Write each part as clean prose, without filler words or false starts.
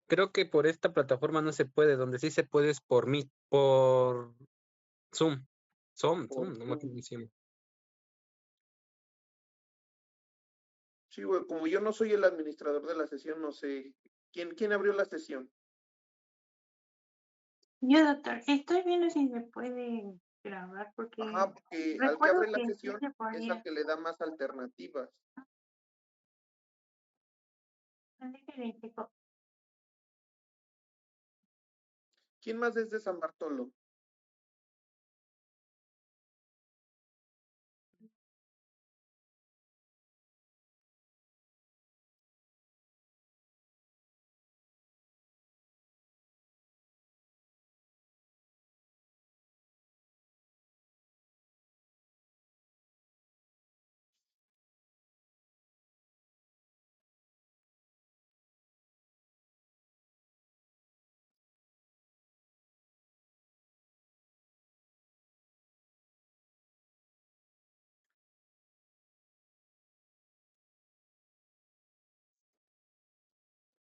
Creo que por esta plataforma no se puede, donde sí se puede es por Meet, por Zoom. Por No me acuerdo Zoom. cómo se llama. Sí, güey, como yo no soy el administrador de la sesión, no sé. ¿Quién abrió la sesión? Yo, doctor, estoy viendo si se puede grabar porque Ajá, porque al que recuerdo abre la que sí sesión se es al podía. que le da más alternativas. Déjeme checo. ¿Quién más es de San Bartolo?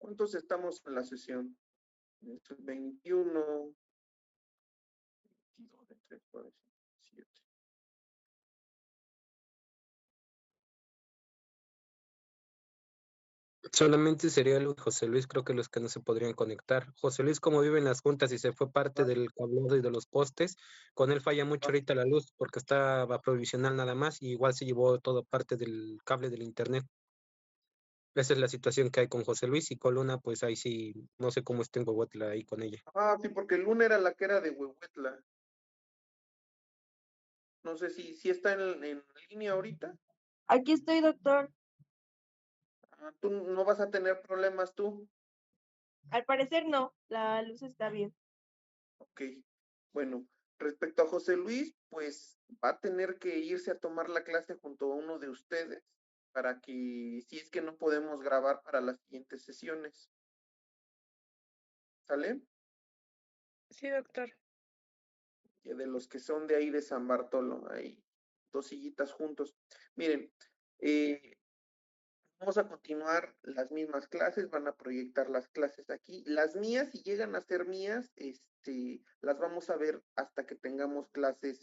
¿Cuántos estamos en la sesión? 21, 22, 23, 4, 7. Solamente sería Luis, José Luis, creo que los que no se podrían conectar. José Luis, como vive en las juntas y se fue parte Ah, del cableado y de los postes, con él falla mucho ah, ahorita la luz porque estaba provisional nada más y igual se llevó toda parte del cable del internet. Esa es la situación que hay con José Luis y con Luna, pues ahí sí, no sé cómo esté en Huehuetla ahí con ella. sí, porque Luna era la que era de Huehuetla. No sé si está en línea ahorita. Aquí estoy, doctor. Tú no vas a tener problemas tú. Al parecer no, la luz está bien. Ok. Bueno, respecto a José Luis, pues va a tener que irse a tomar la clase junto a uno de ustedes para que, si es que no podemos grabar para las siguientes sesiones. ¿Sale? Sí, doctor. Que de los que son de ahí de San Bartolo, hay dos sillitas juntos. Miren, eh, vamos a continuar las mismas clases, van a proyectar las clases aquí. Las mías, si llegan a ser mías, las vamos a ver hasta que tengamos clases,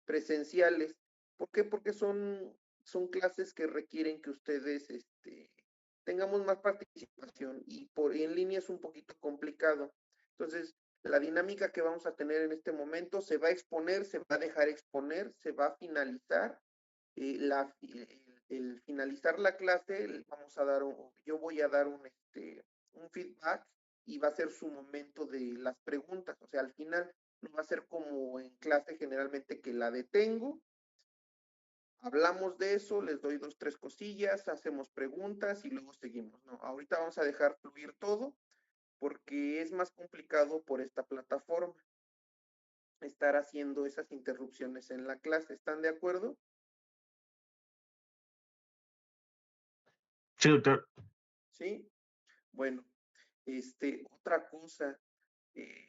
presenciales. ¿Por qué? Porque son clases que requieren que ustedes, tengamos más participación y en línea es un poquito complicado. Entonces, la dinámica que vamos a tener en este momento se va a exponer, se va a dejar exponer, se va a finalizar. El finalizar la clase, yo voy a dar un feedback y va a ser su momento de las preguntas. O sea, al final no va a ser como en clase generalmente que la detengo, hablamos de eso, les doy dos, tres cosillas, hacemos preguntas y luego seguimos. No, ahorita vamos a dejar fluir todo porque es más complicado por esta plataforma estar haciendo esas interrupciones en la clase. ¿Están de acuerdo? Sí, doctor. Sí. Bueno, otra cosa, eh,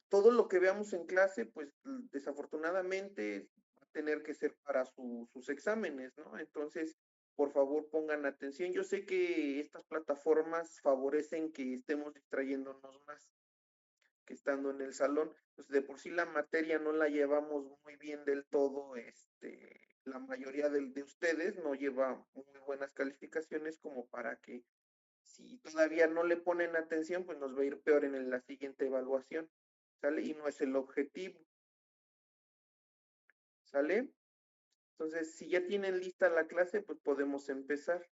todo lo que veamos en clase, pues desafortunadamente va a tener que ser para sus exámenes, ¿no? Entonces, por favor, pongan atención. Yo sé que estas plataformas favorecen que estemos distrayéndonos más que estando en el salón. Pues de por sí la materia no la llevamos muy bien del todo, la mayoría de ustedes no lleva muy buenas calificaciones como para que si todavía no le ponen atención, pues nos va a ir peor en la siguiente evaluación, ¿sale? Y no es el objetivo, ¿sale? Entonces, si ya tienen lista la clase, pues podemos empezar.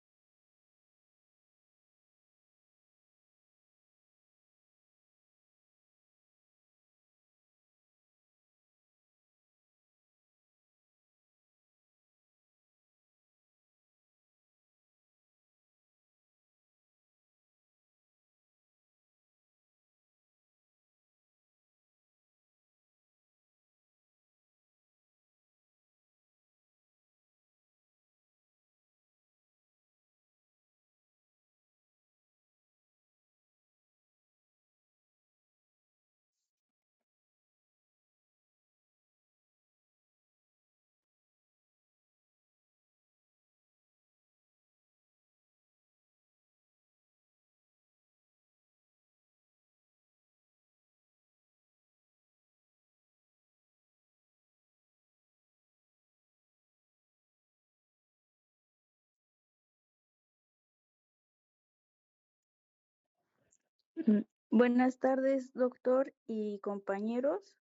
Buenas tardes, doctor y compañeros.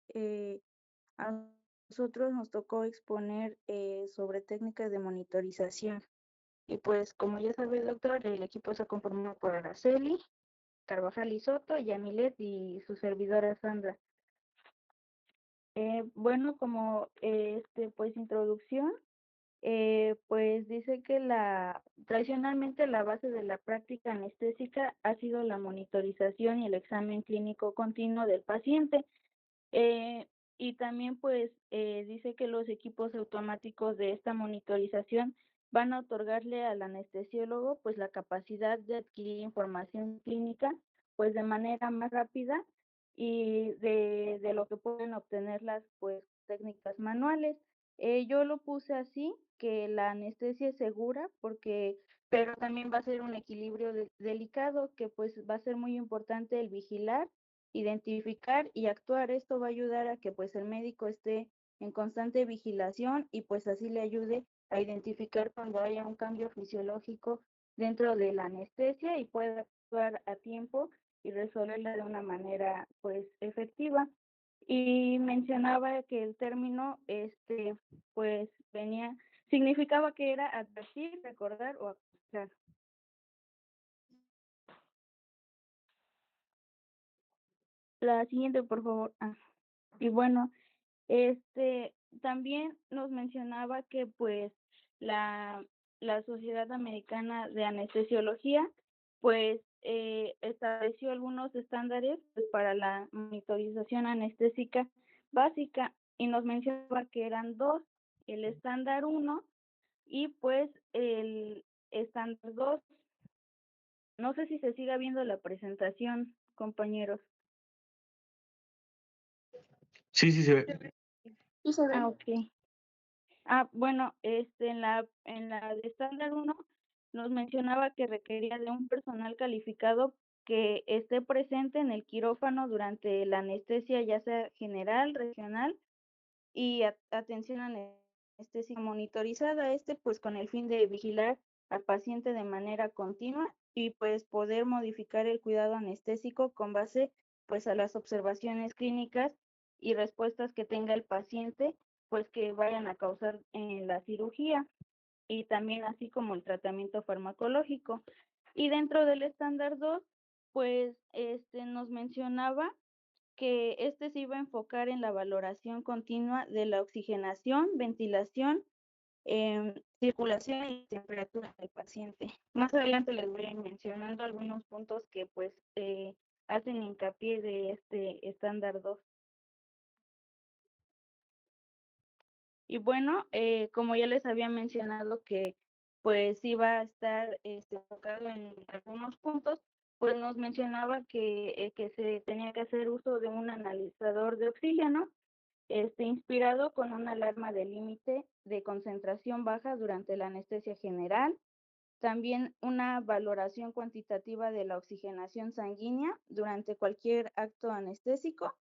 A nosotros nos tocó exponer sobre técnicas de monitorización. Y pues, como ya sabe, doctor, el equipo está conformado por Araceli, Carvajal y Soto, Yamilet y su servidora Sandra. Bueno, como pues introducción, pues dice que tradicionalmente la base de la práctica anestésica ha sido la monitorización y el examen clínico continuo del paciente. Y también pues dice que los equipos automáticos de esta monitorización van a otorgarle al anestesiólogo pues la capacidad de adquirir información clínica pues de manera más rápida y de lo que pueden obtener las pues técnicas manuales. Yo lo puse así, que la anestesia es segura pero también va a ser un equilibrio delicado, que pues va a ser muy importante el vigilar, identificar y actuar. Esto va a ayudar a que pues el médico esté en constante vigilación y pues así le ayude a identificar cuando haya un cambio fisiológico dentro de la anestesia y pueda actuar a tiempo y resolverla de una manera pues efectiva. Y mencionaba que el término pues significaba que era advertir, recordar o acusar. La siguiente, por favor. Y bueno, también nos mencionaba que pues la Sociedad Americana de Anestesiología pues estableció algunos estándares pues, para la monitorización anestésica básica y nos mencionaba que eran dos, el estándar 1 y pues el estándar 2. No sé si se siga viendo la presentación, compañeros. Sí, sí se ve. Sí se ve. Ok. Bueno, en la de estándar 1 nos mencionaba que requería de un personal calificado que esté presente en el quirófano durante la anestesia, ya sea general, regional y atención anestésica monitorizada, pues con el fin de vigilar al paciente de manera continua y pues poder modificar el cuidado anestésico con base pues a las observaciones clínicas y respuestas que tenga el paciente pues que vayan a causar la cirugía y también así como el tratamiento farmacológico. Y dentro del estándar 2 pues nos mencionaba que se iba a enfocar en la valoración continua de la oxigenación, ventilación, circulación y temperatura del paciente. Más adelante les voy a ir mencionando algunos puntos que pues hacen hincapié de este estándar 2. Y bueno, como ya les había mencionado que pues iba a estar enfocado en algunos puntos, pues nos mencionaba que se tenía que hacer uso de un analizador de oxígeno, inspirado con una alarma de límite de concentración baja durante la anestesia general, también una valoración cuantitativa de la oxigenación sanguínea durante cualquier acto anestésico,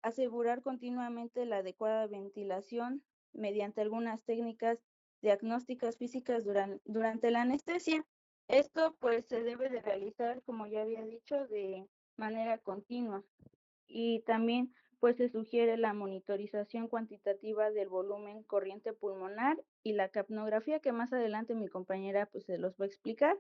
asegurar continuamente la adecuada ventilación mediante algunas técnicas diagnósticas físicas durante la anestesia. Esto pues se debe de realizar, como ya había dicho, de manera continua. Y también pues se sugiere la monitorización cuantitativa del volumen corriente pulmonar y la capnografía, que más adelante mi compañera pues se los va a explicar.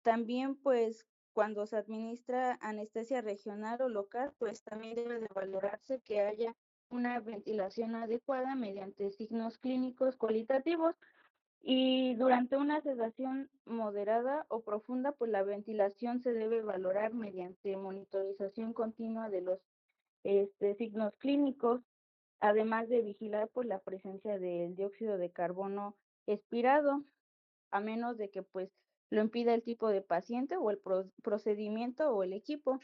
También pues cuando se administra anestesia regional o local, pues también debe de valorarse que haya una ventilación adecuada mediante signos clínicos cualitativos. Y durante una sedación moderada o profunda, pues la ventilación se debe valorar mediante monitorización continua de los signos clínicos, además de vigilar por la presencia del dióxido de carbono expirado, a menos de que pues lo impida el tipo de paciente o el procedimiento o el equipo.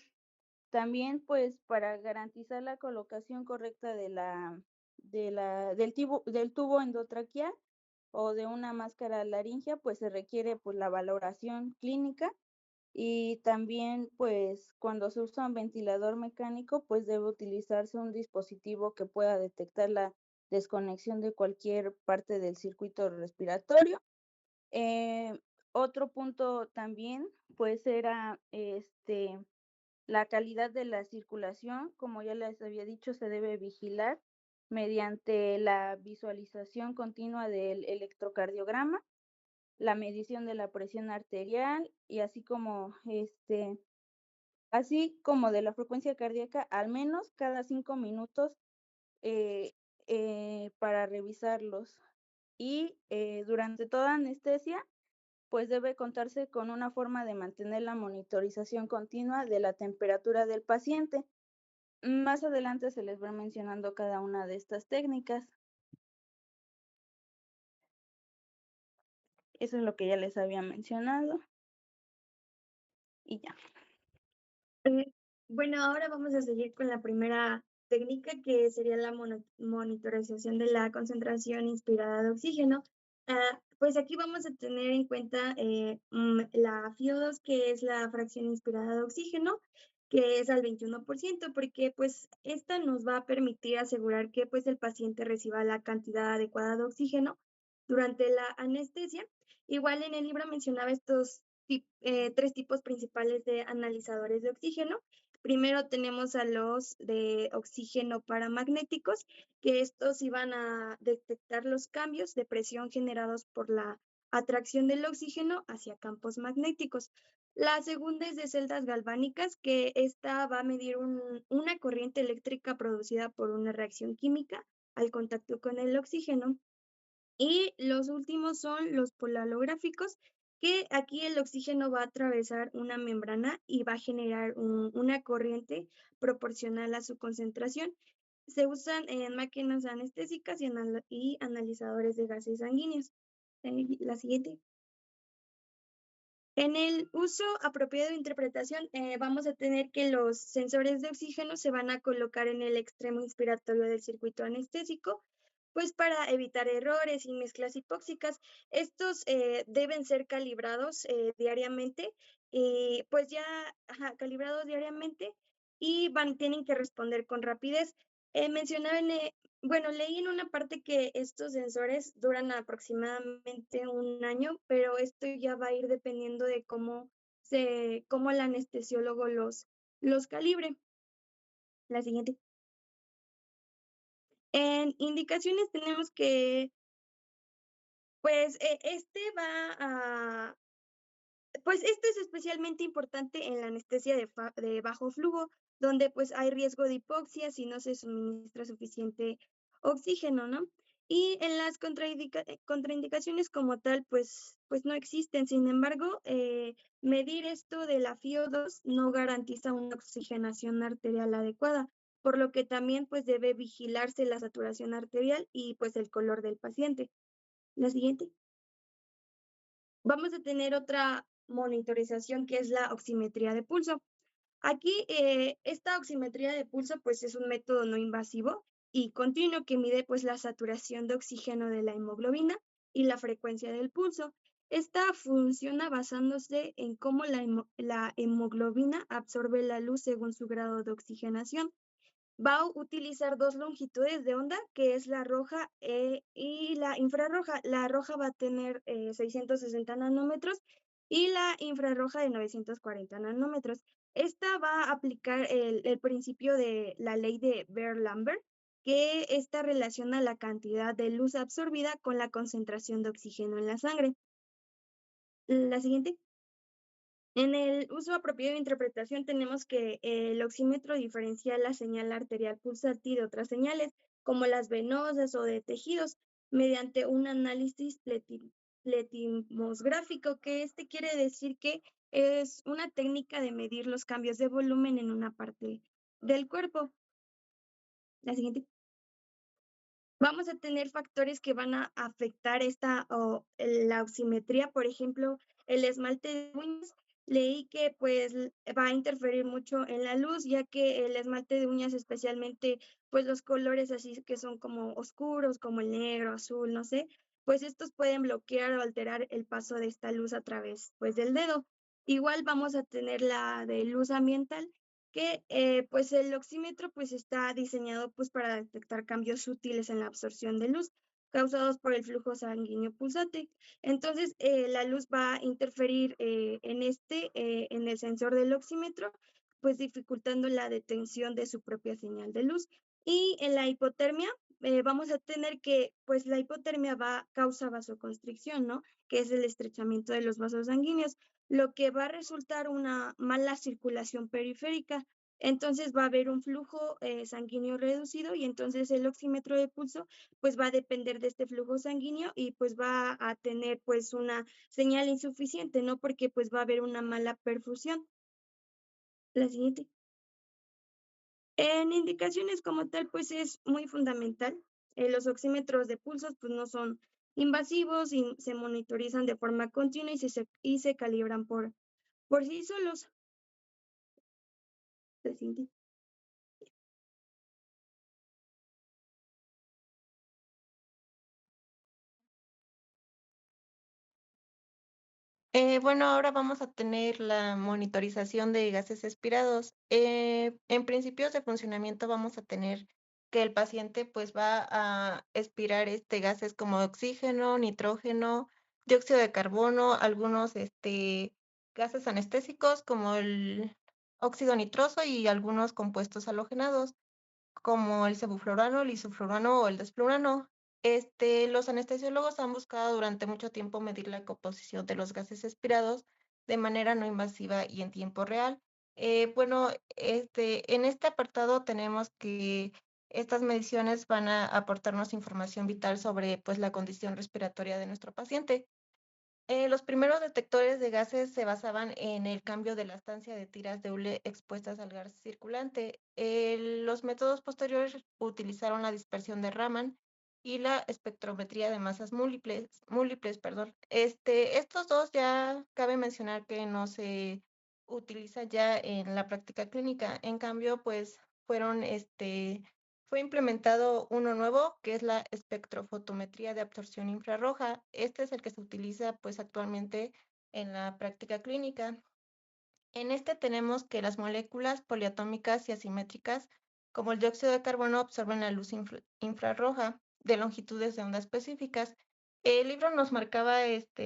También pues para garantizar la colocación correcta del tubo endotraqueal o de una máscara laringea, pues se requiere pues la valoración clínica. Y también pues cuando se usa un ventilador mecánico, pues debe utilizarse un dispositivo que pueda detectar la desconexión de cualquier parte del circuito respiratorio. Otro punto también, pues era la calidad de la circulación, como ya les había dicho, se debe vigilar mediante la visualización continua del electrocardiograma, la medición de la presión arterial y así como de la frecuencia cardíaca, al menos cada 5 minutos para revisarlos. Y durante toda anestesia, pues debe contarse con una forma de mantener la monitorización continua de la temperatura del paciente. Más adelante se les va mencionando cada una de estas técnicas. Eso es lo que ya les había mencionado. Y ya. Bueno, ahora vamos a seguir con la primera técnica, que sería la monitorización de la concentración inspirada de oxígeno. Pues aquí vamos a tener en cuenta la FiO2, que es la fracción inspirada de oxígeno, que es al 21%, porque pues esta nos va a permitir asegurar que pues el paciente reciba la cantidad adecuada de oxígeno durante la anestesia. Igual en el libro mencionaba estos 3 tipos principales de analizadores de oxígeno. Primero tenemos a los de oxígeno paramagnéticos, que estos iban a detectar los cambios de presión generados por la atracción del oxígeno hacia campos magnéticos. La segunda es de celdas galvánicas, que esta va a medir una corriente eléctrica producida por una reacción química al contacto con el oxígeno. Y los últimos son los polarográficos, que aquí el oxígeno va a atravesar una membrana y va a generar una corriente proporcional a su concentración. Se usan en máquinas anestésicas y analizadores de gases sanguíneos. La siguiente. En el uso apropiado de interpretación, vamos a tener que los sensores de oxígeno se van a colocar en el extremo inspiratorio del circuito anestésico, pues para evitar errores y mezclas hipóxicas. Estos deben ser calibrados diariamente, pues ya calibrados diariamente, y tienen que responder con rapidez. Mencionaba leí en una parte que estos sensores duran aproximadamente 1 año, pero esto ya va a ir dependiendo de cómo el anestesiólogo los calibre. La siguiente. En indicaciones tenemos que, pues, esto es especialmente importante en la anestesia de bajo flujo, donde pues hay riesgo de hipoxia si no se suministra suficiente oxígeno, ¿no? Y en las contraindicaciones como tal, pues no existen. Sin embargo, medir esto de la FiO2 no garantiza una oxigenación arterial adecuada, por lo que también pues debe vigilarse la saturación arterial y pues el color del paciente. La siguiente. Vamos a tener otra monitorización, que es la oximetría de pulso. Aquí, esta oximetría de pulso pues es un método no invasivo y continuo que mide pues la saturación de oxígeno de la hemoglobina y la frecuencia del pulso. Esta funciona basándose en cómo la hemoglobina absorbe la luz según su grado de oxigenación. Va a utilizar 2 longitudes de onda, que es la roja y la infrarroja. La roja va a tener 660 nanómetros y la infrarroja de 940 nanómetros. Esta va a aplicar el principio de la ley de Beer-Lambert, que esta relaciona la cantidad de luz absorbida con la concentración de oxígeno en la sangre. La siguiente. En el uso apropiado de interpretación tenemos que el oxímetro diferencia la señal arterial pulsátil de otras señales, como las venosas o de tejidos, mediante un análisis pletimosgráfico, que quiere decir que es una técnica de medir los cambios de volumen en una parte del cuerpo. La siguiente. Vamos a tener factores que van a afectar la oximetría, por ejemplo, el esmalte de uñas. Leí que pues va a interferir mucho en la luz, ya que el esmalte de uñas, especialmente pues los colores así que son como oscuros, como el negro, azul, no sé, pues estos pueden bloquear o alterar el paso de esta luz a través pues del dedo. Igual vamos a tener la de luz ambiental, que pues el oxímetro pues está diseñado pues para detectar cambios sutiles en la absorción de luz, causados por el flujo sanguíneo pulsante. Entonces, la luz va a interferir en el sensor del oxímetro, pues dificultando la detención de su propia señal de luz. Y en la hipotermia, vamos a tener que, pues la hipotermia causa vasoconstricción, ¿no? Que es el estrechamiento de los vasos sanguíneos, lo que va a resultar una mala circulación periférica. Entonces va a haber un flujo sanguíneo reducido y entonces el oxímetro de pulso pues va a depender de este flujo sanguíneo y pues va a tener pues una señal insuficiente, ¿no? Porque pues va a haber una mala perfusión. La siguiente. En indicaciones como tal, pues es muy fundamental. Los oxímetros de pulsos pues no son invasivos y se monitorizan de forma continua y se calibran por sí solos. La siguiente. Bueno, ahora vamos a tener la monitorización de gases expirados. En principios de funcionamiento vamos a tener que el paciente pues va a expirar gases como oxígeno, nitrógeno, dióxido de carbono, algunos gases anestésicos como el óxido nitroso y algunos compuestos halogenados como el sevoflurano, el isoflurano o el desflurano. Los anestesiólogos han buscado durante mucho tiempo medir la composición de los gases expirados de manera no invasiva y en tiempo real. Bueno, en este apartado tenemos que estas mediciones van a aportarnos información vital sobre pues, la condición respiratoria de nuestro paciente. Los primeros detectores de gases se basaban en el cambio de la estancia de tiras de hule expuestas al gas circulante. Los métodos posteriores utilizaron la dispersión de Raman y la espectrometría de masas múltiples, perdón. Estos dos ya cabe mencionar que no se utiliza ya en la práctica clínica. En cambio, pues fue implementado uno nuevo, que es la espectrofotometría de absorción infrarroja. Este es el que se utiliza pues actualmente en la práctica clínica. En este tenemos que las moléculas poliatómicas y asimétricas, como el dióxido de carbono, absorben la luz infrarroja de longitudes de onda específicas. El libro nos marcaba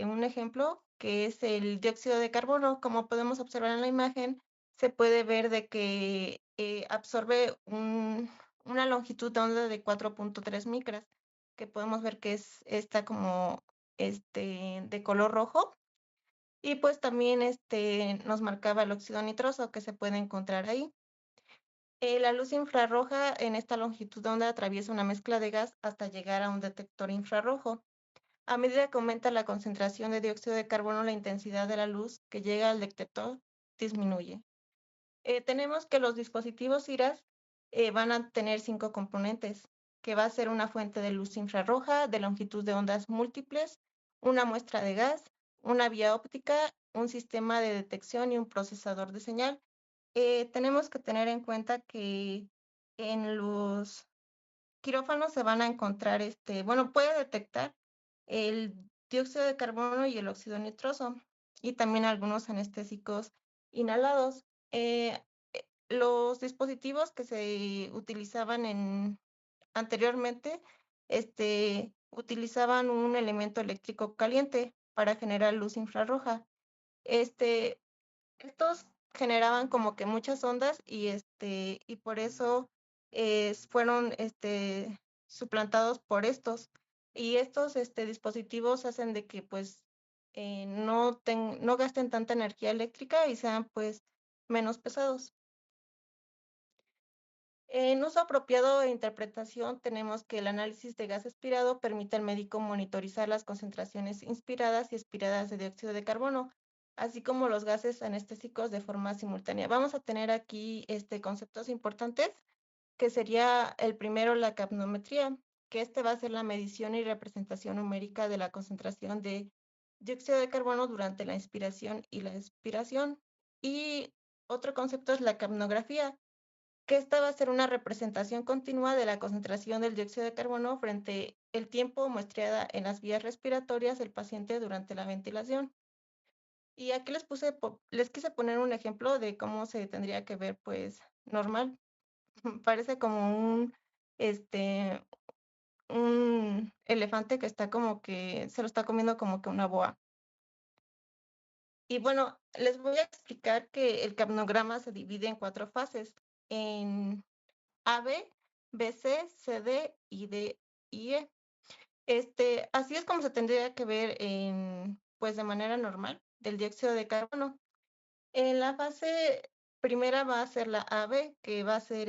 un ejemplo que es el dióxido de carbono. Como podemos observar en la imagen, se puede ver de que absorbe una longitud de onda de 4.3 micras, que podemos ver que está como de color rojo. Y pues también nos marcaba el óxido nitroso que se puede encontrar ahí. La luz infrarroja en esta longitud de onda atraviesa una mezcla de gas hasta llegar a un detector infrarrojo. A medida que aumenta la concentración de dióxido de carbono, la intensidad de la luz que llega al detector disminuye. Tenemos que los dispositivos IRAS van a tener 5 componentes, que va a ser una fuente de luz infrarroja de longitud de ondas múltiples, una muestra de gas, una vía óptica, un sistema de detección y un procesador de señal. Tenemos que tener en cuenta que en los quirófanos se van a encontrar, puede detectar el dióxido de carbono y el óxido nitroso y también algunos anestésicos inhalados. Los dispositivos que se utilizaban anteriormente utilizaban un elemento eléctrico caliente para generar luz infrarroja. Estos generaban como que muchas ondas y por eso fueron suplantados por estos. Y estos dispositivos hacen de que pues no gasten tanta energía eléctrica y sean pues menos pesados. En uso apropiado e interpretación tenemos que el análisis de gas expirado permite al médico monitorizar las concentraciones inspiradas y expiradas de dióxido de carbono, así como los gases anestésicos de forma simultánea. Vamos a tener aquí conceptos importantes, que sería el primero, la capnometría, que va a ser la medición y representación numérica de la concentración de dióxido de carbono durante la inspiración y la expiración. Y otro concepto es la capnografía, que esta va a ser una representación continua de la concentración del dióxido de carbono frente el tiempo muestreada en las vías respiratorias del paciente durante la ventilación. Y aquí les quise poner un ejemplo de cómo se tendría que ver, pues, normal. Parece como un elefante que está como que se lo está comiendo como que una boa. Y bueno, les voy a explicar que el capnograma se divide en 4 fases, en AB, BC, CD y D y E. Así es como se tendría que ver pues de manera normal del dióxido de carbono. En la fase primera va a ser la AB, que va a ser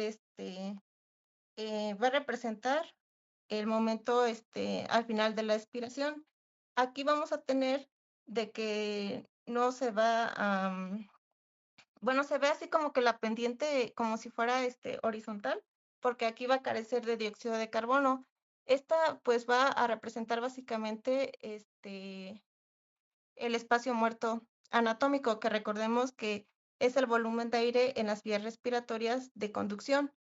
va a representar el momento al final de la expiración. Aquí vamos a tener de que no se va a, bueno, se ve así como que la pendiente como si fuera horizontal, porque aquí va a carecer de dióxido de carbono. Esta pues va a representar básicamente el espacio muerto anatómico, que recordemos que es el volumen de aire en las vías respiratorias de conducción.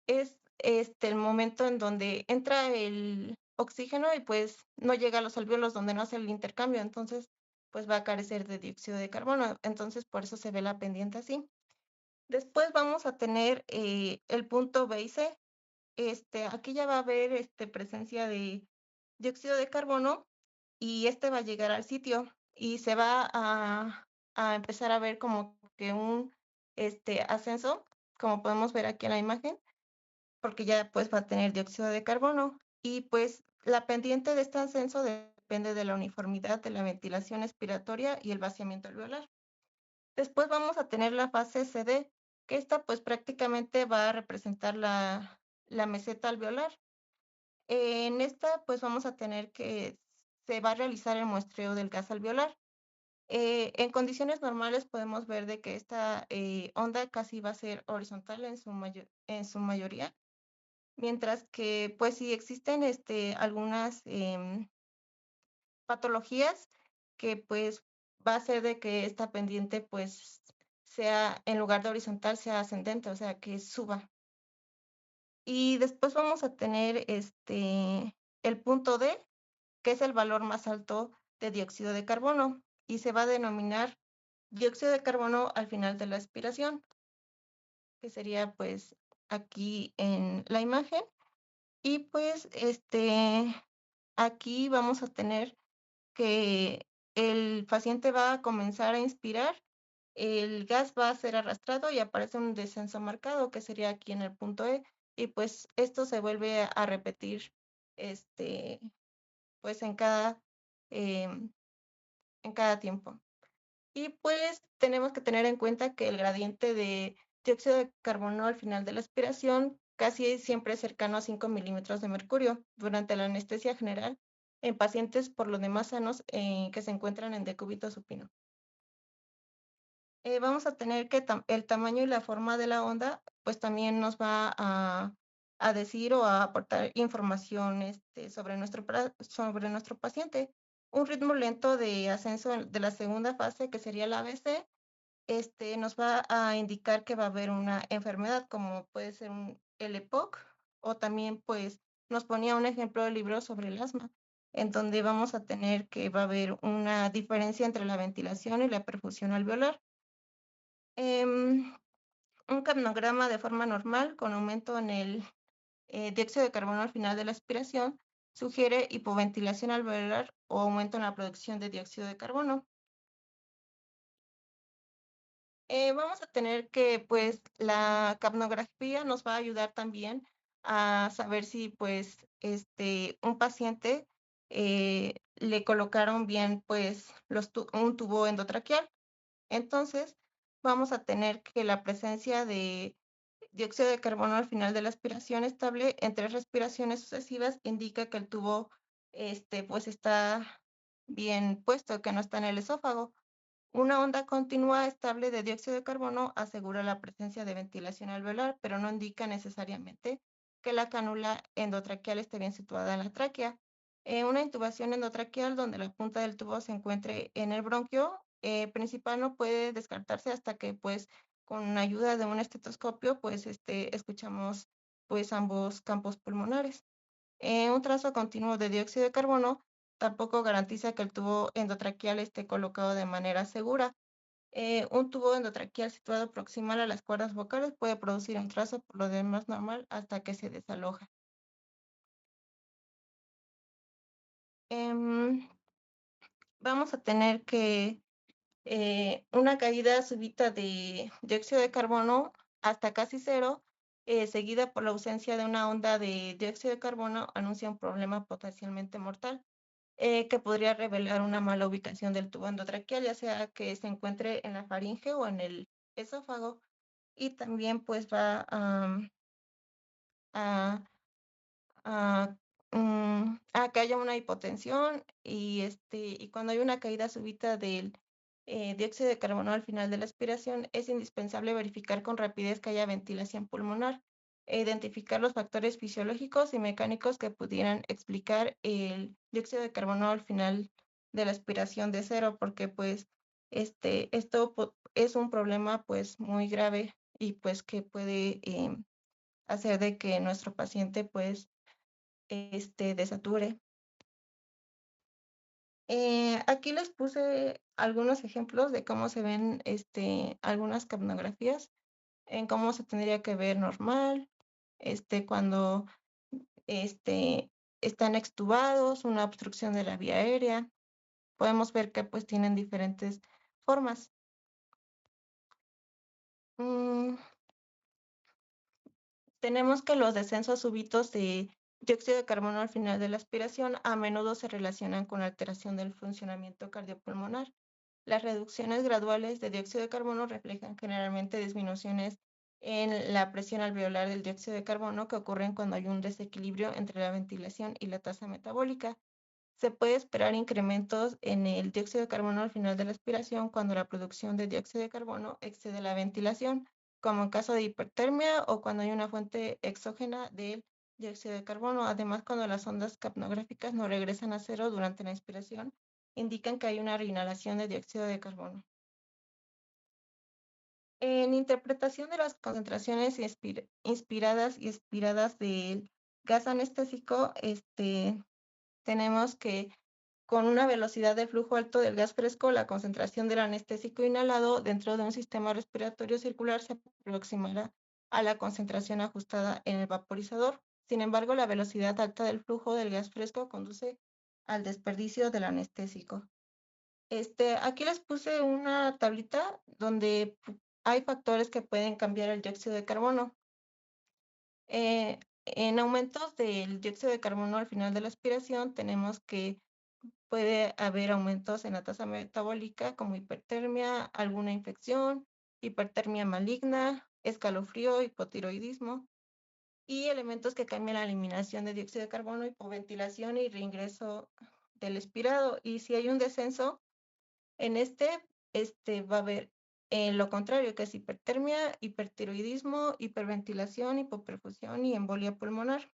Es el momento en donde entra el oxígeno y pues no llega a los alvéolos donde no hace el intercambio, entonces pues va a carecer de dióxido de carbono, entonces por eso se ve la pendiente así. Después vamos a tener el punto B y C. Aquí ya va a haber presencia de dióxido de carbono y va a llegar al sitio y se va a empezar a ver como que un ascenso, como podemos ver aquí en la imagen, porque ya pues va a tener dióxido de carbono y pues la pendiente de este ascenso depende de la uniformidad de la ventilación expiratoria y el vaciamiento alveolar. Después vamos a tener la fase CD, que esta pues prácticamente va a representar la meseta alveolar. En esta pues vamos a tener que se va a realizar el muestreo del gas alveolar. En condiciones normales podemos ver de que esta onda casi va a ser horizontal en su mayoría, mientras que pues si existen algunas patologías que pues va a ser de que esta pendiente pues sea, en lugar de horizontal, sea ascendente, o sea, que suba. Y después vamos a tener el punto D, que es el valor más alto de dióxido de carbono, y se va a denominar dióxido de carbono al final de la expiración, que sería pues aquí en la imagen. Y pues aquí vamos a tener que el paciente va a comenzar a inspirar, el gas va a ser arrastrado y aparece un descenso marcado, que sería aquí en el punto E, y pues esto se vuelve a repetir pues em, en cada tiempo. Y pues tenemos que tener en cuenta que el gradiente de dióxido de carbono al final de la aspiración casi siempre es cercano a 5 milímetros de mercurio durante la anestesia general en pacientes por lo demás sanos que se encuentran en decúbito supino. Vamos a tener que el tamaño y la forma de la onda pues también nos va a decir o a aportar información sobre nuestro paciente. Un ritmo lento de ascenso de la segunda fase, que sería la ABC, nos va a indicar que va a haber una enfermedad, como puede ser el EPOC, o también pues nos ponía un ejemplo del libro sobre el asma, en donde vamos a tener que va a haber una diferencia entre la ventilación y la perfusión alveolar. Un capnograma de forma normal con aumento en el dióxido de carbono al final de la aspiración sugiere hipoventilación alveolar o aumento en la producción de dióxido de carbono. Vamos a tener que, pues, la capnografía nos va a ayudar también a saber si, pues, un paciente le colocaron bien, pues, un tubo endotraqueal. Entonces, vamos a tener que la presencia de dióxido de carbono al final de la aspiración estable en 3 respiraciones sucesivas indica que el tubo, pues, está bien puesto, que no está en el esófago. Una onda continua estable de dióxido de carbono asegura la presencia de ventilación alveolar, pero no indica necesariamente que la cánula endotraqueal esté bien situada en la tráquea. Una intubación endotraqueal donde la punta del tubo se encuentre en el bronquio principal no puede descartarse hasta que, pues, con ayuda de un estetoscopio, pues, escuchamos, pues, ambos campos pulmonares. Un trazo continuo de dióxido de carbono tampoco garantiza que el tubo endotraqueal esté colocado de manera segura. Un tubo endotraqueal situado proximal a las cuerdas vocales puede producir un trazo por lo demás normal hasta que se desaloja. Vamos a tener que una caída súbita de dióxido de carbono hasta casi cero, seguida por la ausencia de una onda de dióxido de carbono, anuncia un problema potencialmente mortal, que podría revelar una mala ubicación del tubo endotraqueal, ya sea que se encuentre en la faringe o en el esófago, y también pues va a, a, a que haya una hipotensión y cuando hay una caída súbita del dióxido de carbono al final de la aspiración, es indispensable verificar con rapidez que haya ventilación pulmonar e identificar los factores fisiológicos y mecánicos que pudieran explicar el dióxido de carbono al final de la aspiración de cero, porque pues esto es un problema pues muy grave y pues que puede hacer de que nuestro paciente pues desature. Aquí les puse algunos ejemplos de cómo se ven algunas capnografías, en cómo se tendría que ver normal, cuando están extubados, una obstrucción de la vía aérea. Podemos ver que pues tienen diferentes formas. Mm, Tenemos que los descensos súbitos de dióxido de carbono al final de la aspiración a menudo se relacionan con alteración del funcionamiento cardiopulmonar. Las reducciones graduales de dióxido de carbono reflejan generalmente disminuciones en la presión alveolar del dióxido de carbono que ocurren cuando hay un desequilibrio entre la ventilación y la tasa metabólica. Se puede esperar incrementos en el dióxido de carbono al final de la aspiración cuando la producción de dióxido de carbono excede la ventilación, como en caso de hipertermia o cuando hay una fuente exógena del dióxido de carbono. Además, cuando las ondas capnográficas no regresan a cero durante la inspiración, indican que hay una reinhalación de dióxido de carbono. En interpretación de las concentraciones inspiradas y expiradas del gas anestésico, tenemos que con una velocidad de flujo alto del gas fresco, la concentración del anestésico inhalado dentro de un sistema respiratorio circular se aproximará a la concentración ajustada en el vaporizador. Sin embargo, la velocidad alta del flujo del gas fresco conduce al desperdicio del anestésico. Aquí les puse una tablita donde hay factores que pueden cambiar el dióxido de carbono. En aumentos del dióxido de carbono al final de la aspiración, tenemos que puede haber aumentos en la tasa metabólica como hipertermia, alguna infección, hipertermia maligna, escalofrío, hipotiroidismo y elementos que cambian la eliminación de dióxido de carbono, hipoventilación y reingreso del expirado. Y si hay un descenso, en va a haber lo contrario, que es hipertermia, hipertiroidismo, hiperventilación, hipoperfusión y embolia pulmonar.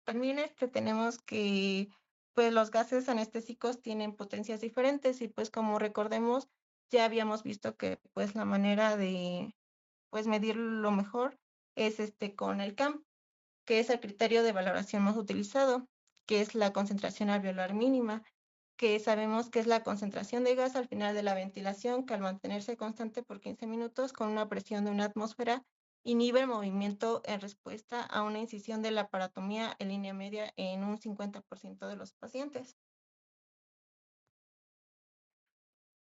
También tenemos que pues los gases anestésicos tienen potencias diferentes y pues como recordemos ya habíamos visto que pues la manera de pues medir lo mejor es con el CAM, que es el criterio de valoración más utilizado, que es la concentración alveolar mínima, que sabemos que es la concentración de gas al final de la ventilación, que al mantenerse constante por 15 minutos con una presión de una atmósfera, inhibe el movimiento en respuesta a una incisión de la aparatomía en línea media en un 50% de los pacientes.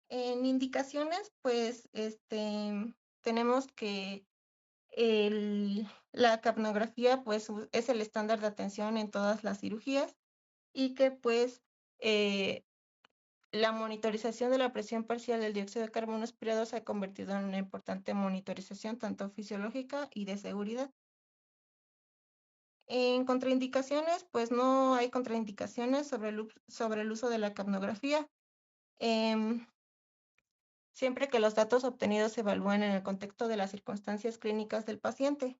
En indicaciones, pues, tenemos que la capnografía, pues, es el estándar de atención en todas las cirugías y que, pues, la monitorización de la presión parcial del dióxido de carbono expirado se ha convertido en una importante monitorización tanto fisiológica y de seguridad. En contraindicaciones, pues no hay contraindicaciones sobre el uso de la capnografía. Siempre que los datos obtenidos se evalúen en el contexto de las circunstancias clínicas del paciente.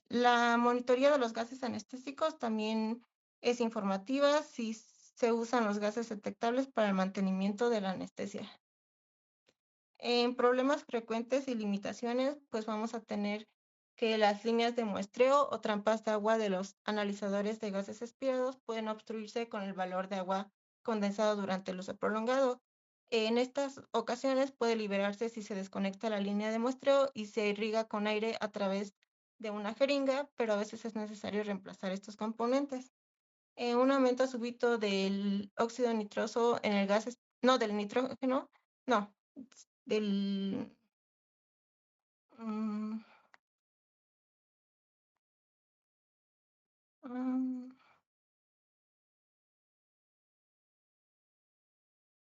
La monitoría de los gases anestésicos también es informativa si se usan los gases detectables para el mantenimiento de la anestesia. En problemas frecuentes y limitaciones, pues vamos a tener que las líneas de muestreo o trampas de agua de los analizadores de gases expirados pueden obstruirse con el valor de agua condensado durante el uso prolongado. En estas ocasiones puede liberarse si se desconecta la línea de muestreo y se irriga con aire a través de una jeringa, pero a veces es necesario reemplazar estos componentes. Un aumento súbito del óxido nitroso en el gas, no, del nitrógeno, no, del... mm,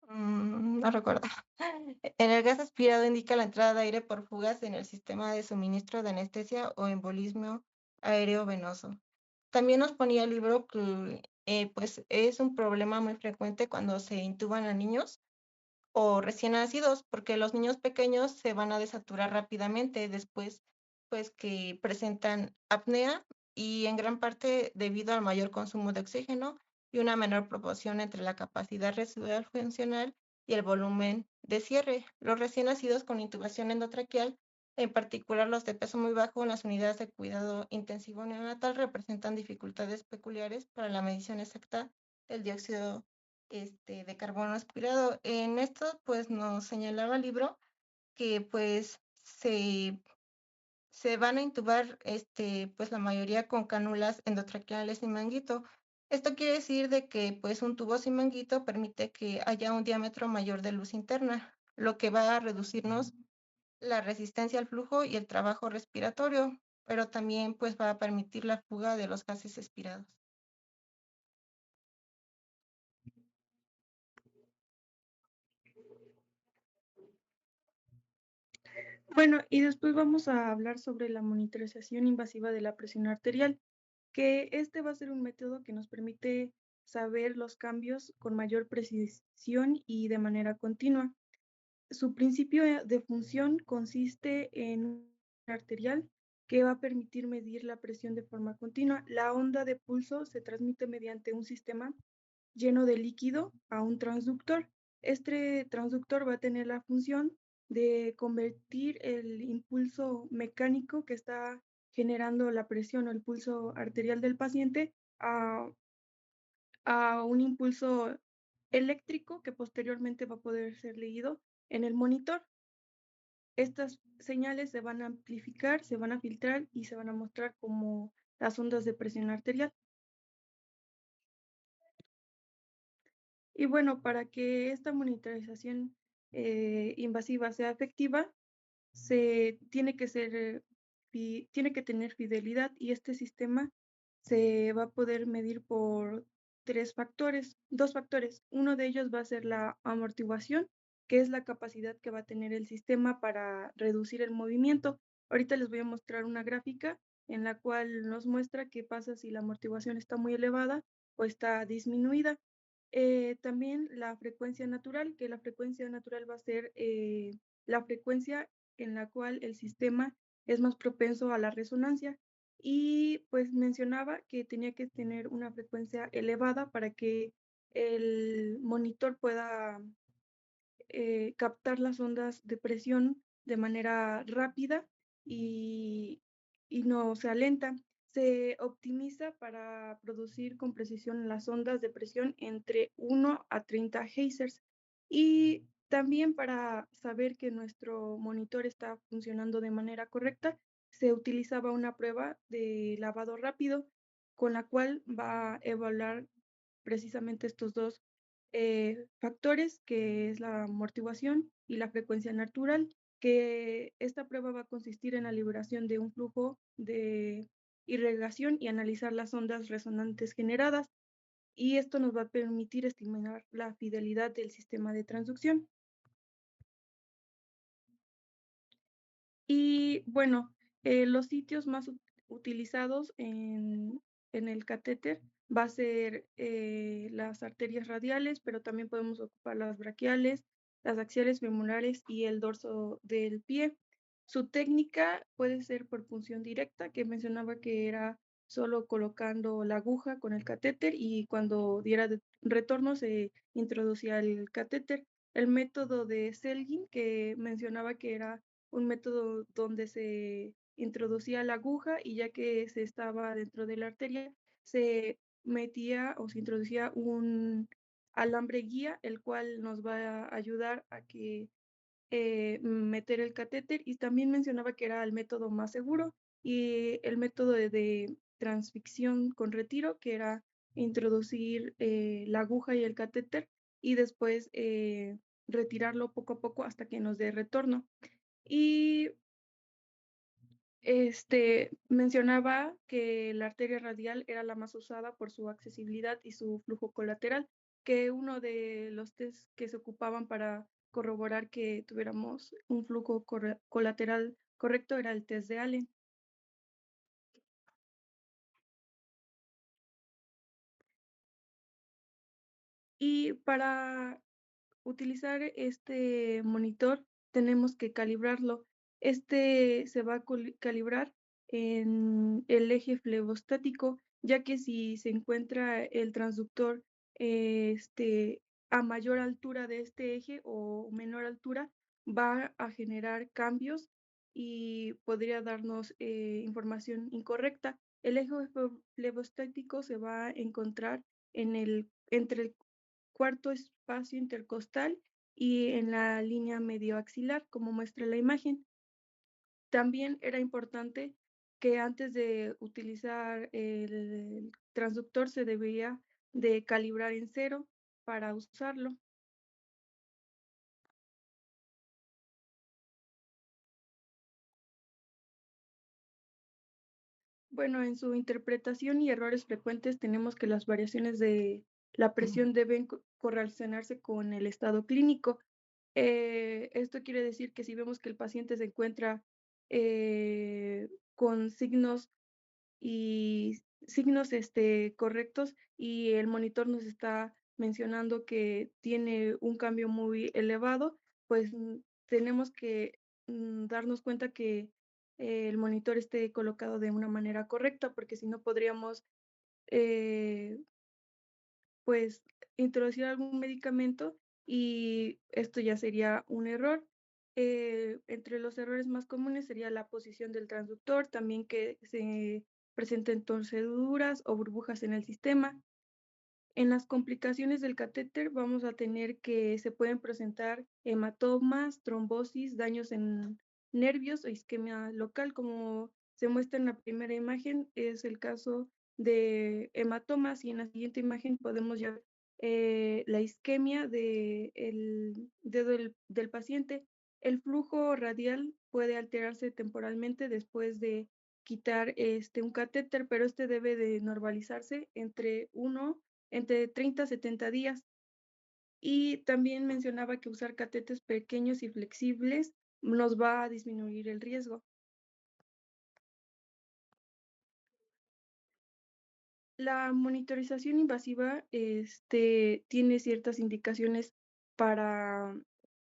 mm, no recuerdo. En el gas aspirado indica la entrada de aire por fugas en el sistema de suministro de anestesia o embolismo aéreo venoso. También nos ponía el libro que pues es un problema muy frecuente cuando se intuban a niños o recién nacidos, porque los niños pequeños se van a desaturar rápidamente después, pues que presentan apnea y en gran parte debido al mayor consumo de oxígeno y una menor proporción entre la capacidad residual funcional y el volumen de cierre. Los recién nacidos con intubación endotraqueal, en particular los de peso muy bajo en las unidades de cuidado intensivo neonatal, representan dificultades peculiares para la medición exacta del dióxido de carbono aspirado. En esto, pues nos señalaba el libro que pues se van a intubar, pues la mayoría con cánulas endotraqueales sin manguito. Esto quiere decir de que pues un tubo sin manguito permite que haya un diámetro mayor de luz interna, lo que va a reducirnos la resistencia al flujo y el trabajo respiratorio, pero también pues va a permitir la fuga de los gases expirados. Bueno, y después vamos a hablar sobre la monitorización invasiva de la presión arterial, que este va a ser un método que nos permite saber los cambios con mayor precisión y de manera continua. Su principio de función consiste en un arterial que va a permitir medir la presión de forma continua. La onda de pulso se transmite mediante un sistema lleno de líquido a un transductor. Este transductor va a tener la función de convertir el impulso mecánico que está generando la presión o el pulso arterial del paciente a un impulso eléctrico que posteriormente va a poder ser leído en el monitor. Estas señales se van a amplificar, se van a filtrar y se van a mostrar como las ondas de presión arterial. Y bueno, para que esta monitorización invasiva sea efectiva, se tiene que tiene que tener fidelidad y este sistema se va a poder medir por dos factores. Uno de ellos va a ser la amortiguación, que es la capacidad que va a tener el sistema para reducir el movimiento. Ahorita les voy a mostrar una gráfica en la cual nos muestra qué pasa si la amortiguación está muy elevada o está disminuida. También la frecuencia natural, que la frecuencia natural va a ser la frecuencia en la cual el sistema es más propenso a la resonancia. Y pues mencionaba que tenía que tener una frecuencia elevada para que el monitor pueda captar las ondas de presión de manera rápida y, y no sea lenta. Se optimiza para producir con precisión las ondas de presión entre 1 a 30 Hz y también para saber que nuestro monitor está funcionando de manera correcta, se utilizaba una prueba de lavado rápido con la cual va a evaluar precisamente estos dos factores, que es la amortiguación y la frecuencia natural, que esta prueba va a consistir en la liberación de un flujo de irrigación y analizar las ondas resonantes generadas, y esto nos va a permitir estimar la fidelidad del sistema de transducción. Y bueno, los sitios más utilizados en el catéter va a ser las arterias radiales, pero también podemos ocupar las braquiales, las axiales femorales y el dorso del pie. Su técnica puede ser por punción directa, que mencionaba que era solo colocando la aguja con el catéter y cuando diera retorno se introducía el catéter. El método de Selgin, que mencionaba que era un método donde se introducía la aguja y ya que se estaba dentro de la arteria, se metía o se introducía un alambre guía, el cual nos va a ayudar a que meter el catéter, y también mencionaba que era el método más seguro, y el método de transficción con retiro, que era introducir la aguja y el catéter y después retirarlo poco a poco hasta que nos dé retorno. Y mencionaba que la arteria radial era la más usada por su accesibilidad y su flujo colateral, que uno de los test que se ocupaban para corroborar que tuviéramos un flujo colateral correcto era el test de Allen. Y para utilizar este monitor tenemos que calibrarlo. Este se va a calibrar en el eje flebostático, ya que si se encuentra el transductor a mayor altura de este eje o menor altura, va a generar cambios y podría darnos información incorrecta. El eje flebostático se va a encontrar entre el cuarto espacio intercostal y en la línea medioaxilar, como muestra la imagen. También era importante que antes de utilizar el transductor se debía de calibrar en 0 para usarlo. Bueno, en su interpretación y errores frecuentes tenemos que las variaciones de la presión deben correlacionarse con el estado clínico. Esto quiere decir que si vemos que el paciente se encuentra con signos correctos y el monitor nos está mencionando que tiene un cambio muy elevado, pues tenemos que darnos cuenta que el monitor esté colocado de una manera correcta, porque si no podríamos eh, pues introducir algún medicamento y esto ya sería un error. Entre los errores más comunes sería la posición del transductor, también que se presenten torceduras o burbujas en el sistema. En las complicaciones del catéter vamos a tener que se pueden presentar hematomas, trombosis, daños en nervios o isquemia local, como se muestra en la primera imagen, es el caso de hematomas y en la siguiente imagen podemos ver la isquemia del dedo del paciente. El flujo radial puede alterarse temporalmente después de quitar un catéter, pero este debe de normalizarse entre 30 a 70 días. Y también mencionaba que usar catéteres pequeños y flexibles nos va a disminuir el riesgo. La monitorización invasiva tiene ciertas indicaciones para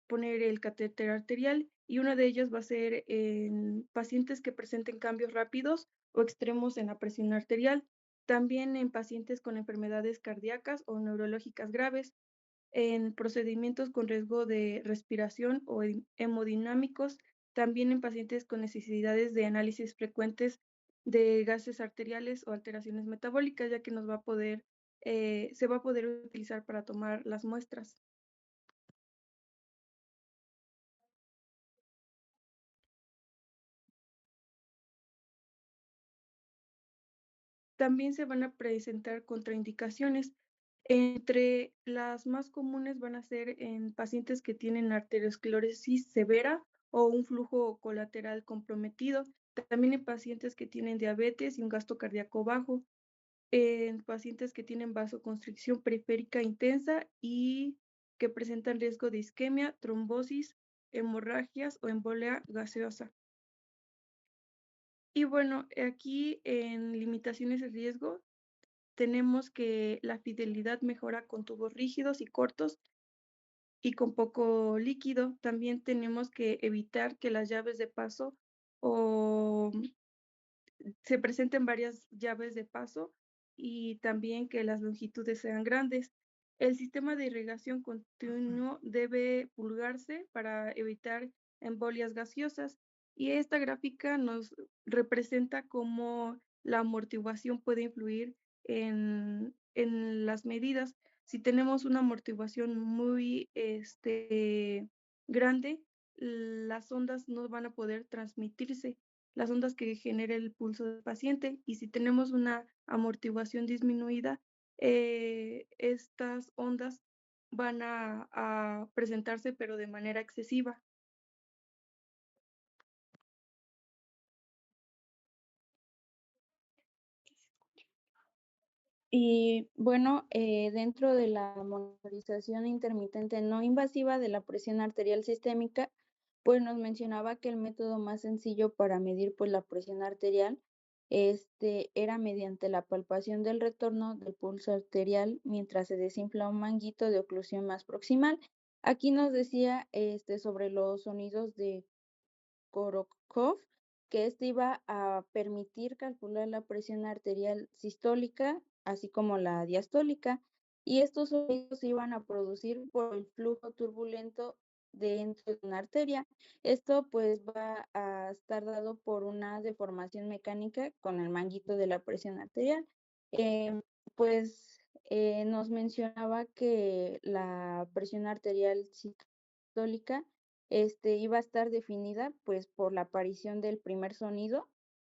poner el catéter arterial y una de ellas va a ser en pacientes que presenten cambios rápidos o extremos en la presión arterial, también en pacientes con enfermedades cardíacas o neurológicas graves, en procedimientos con riesgo de respiración o hemodinámicos, también en pacientes con necesidades de análisis frecuentes de gases arteriales o alteraciones metabólicas, ya que se va a poder utilizar para tomar las muestras. También se van a presentar contraindicaciones. Entre las más comunes van a ser en pacientes que tienen arteriosclerosis severa o un flujo colateral comprometido, también en pacientes que tienen diabetes y un gasto cardíaco bajo, en pacientes que tienen vasoconstricción periférica intensa y que presentan riesgo de isquemia, trombosis, hemorragias o embolia gaseosa. Y bueno, aquí en limitaciones de riesgo tenemos que la fidelidad mejora con tubos rígidos y cortos y con poco líquido. También tenemos que evitar que las llaves de paso o se presenten varias llaves de paso y también que las longitudes sean grandes. El sistema de irrigación continuo debe pulgarse para evitar embolias gaseosas y esta gráfica nos representa cómo la amortiguación puede influir en las medidas. Si tenemos una amortiguación muy grande, las ondas no van a poder transmitirse. las ondas que genera el pulso del paciente, y si tenemos una amortiguación disminuida, estas ondas van a presentarse pero de manera excesiva. Y bueno, dentro de la monitorización intermitente no invasiva de la presión arterial sistémica, pues nos mencionaba que el método más sencillo para medir pues la presión arterial era mediante la palpación del retorno del pulso arterial mientras se desinfla un manguito de oclusión más proximal. Aquí nos decía sobre los sonidos de Korokov, que iba a permitir calcular la presión arterial sistólica, así como la diastólica, y estos sonidos se iban a producir por el flujo turbulento dentro de una arteria. Esto pues va a estar dado por una deformación mecánica con el manguito de la presión arterial. Nos mencionaba que la presión arterial sistólica iba a estar definida pues por la aparición del primer sonido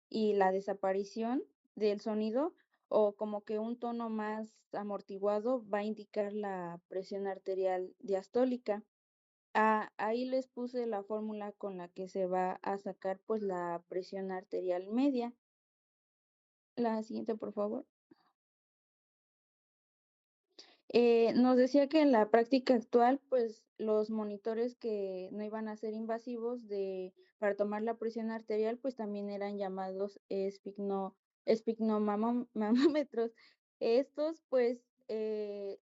y la desaparición del sonido, o como que un tono más amortiguado va a indicar la presión arterial diastólica. Ahí les puse la fórmula con la que se va a sacar pues la presión arterial media. La siguiente, por favor. Nos decía que en la práctica actual, pues los monitores que no iban a ser invasivos para tomar la presión arterial, pues también eran llamados esfignomamómetros. Estos pues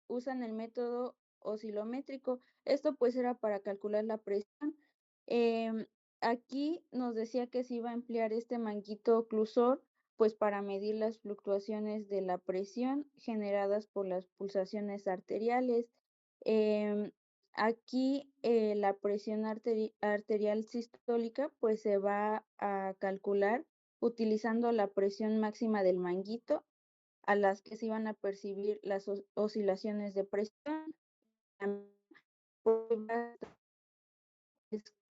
usan el método oscilométrico. Esto pues era para calcular la presión. Em, Aquí nos decía que se iba a emplear este manguito oclusor pues para medir las fluctuaciones de la presión generadas por las pulsaciones arteriales. Aquí la presión arterial sistólica pues se va a calcular utilizando la presión máxima del manguito, a las que se iban a percibir las oscilaciones de presión.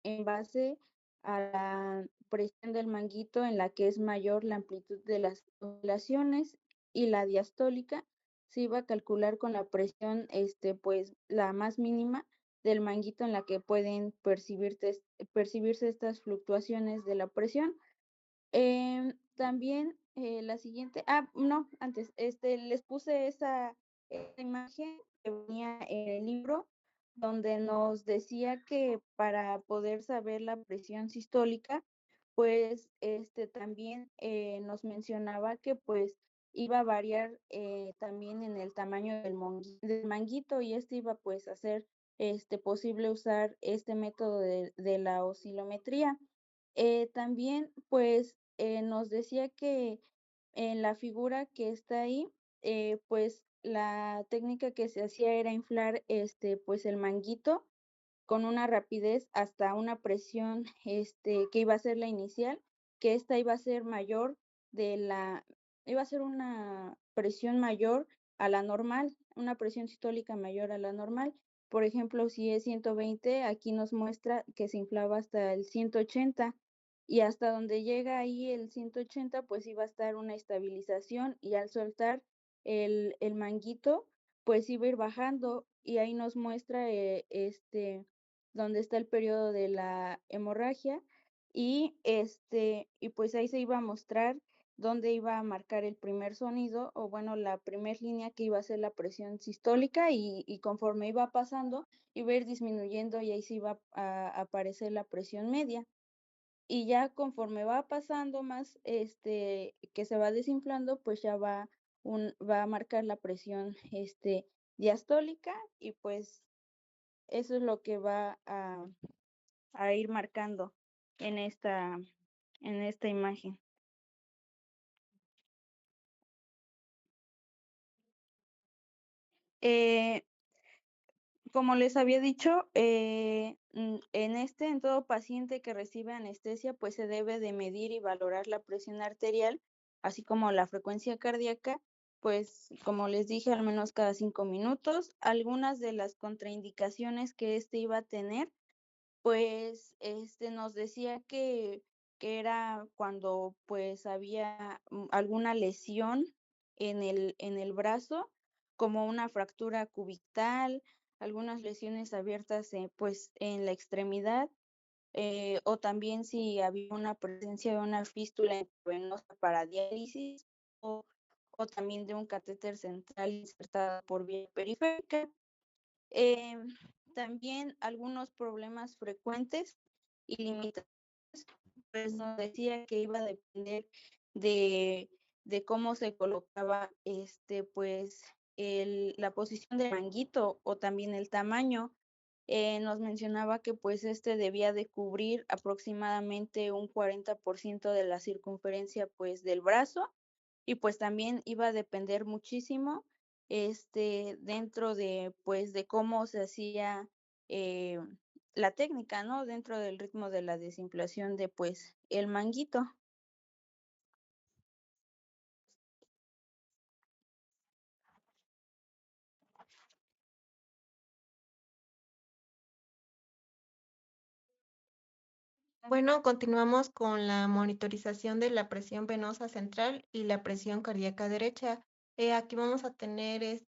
En base a la presión del manguito, en la que es mayor la amplitud de las oscilaciones, y la diastólica se iba a calcular con la presión pues la más mínima del manguito, en la que pueden percibirse estas fluctuaciones de la presión. También la siguiente, no, antes, les puse esa imagen que venía en el libro, donde nos decía que para poder saber la presión sistólica, pues también nos mencionaba que pues iba a variar también en el tamaño del manguito, y iba pues a ser posible usar este método de la oscilometría. También pues nos decía que en la figura que está ahí, pues la técnica que se hacía era inflar pues el manguito con una rapidez hasta una presión que iba a ser la inicial, que esta iba a ser iba a ser una presión mayor a la normal, una presión sistólica mayor a la normal. Por ejemplo, si es 120, aquí nos muestra que se inflaba hasta el 180, y hasta donde llega ahí el 180, pues iba a estar una estabilización, y al soltar el manguito, pues iba a ir bajando, y ahí nos muestra donde está el periodo de la hemorragia, y pues ahí se iba a mostrar dónde iba a marcar el primer sonido, o bueno, la primer línea que iba a ser la presión sistólica, y conforme iba pasando, iba a ir disminuyendo, y ahí se iba a aparecer la presión media. Y ya conforme va pasando más, que se va desinflando, pues ya va a marcar la presión diastólica, y pues eso es lo que va a ir marcando en esta imagen. Como les había dicho, en todo paciente que recibe anestesia, pues se debe de medir y valorar la presión arterial, así como la frecuencia cardíaca, pues como les dije, al menos cada 5 minutos. Algunas de las contraindicaciones que iba a tener, pues nos decía que que era cuando pues había alguna lesión en el brazo, como una fractura cubital, algunas lesiones abiertas pues en la extremidad, o también si había una presencia de una fístula intravenosa para diálisis o también de un catéter central insertado por vía periférica. También algunos problemas frecuentes y limitaciones, pues nos decía que iba a depender de, de cómo se colocaba pues la posición del manguito o también el tamaño. Nos mencionaba que pues debía de cubrir aproximadamente un 40% de la circunferencia pues del brazo, y pues también iba a depender muchísimo dentro de pues de cómo se hacía eh, la técnica, ¿no? Dentro del ritmo de la desinflación de pues el manguito. Bueno, continuamos con la monitorización de la presión venosa central y la presión cardíaca derecha. Aquí vamos a tener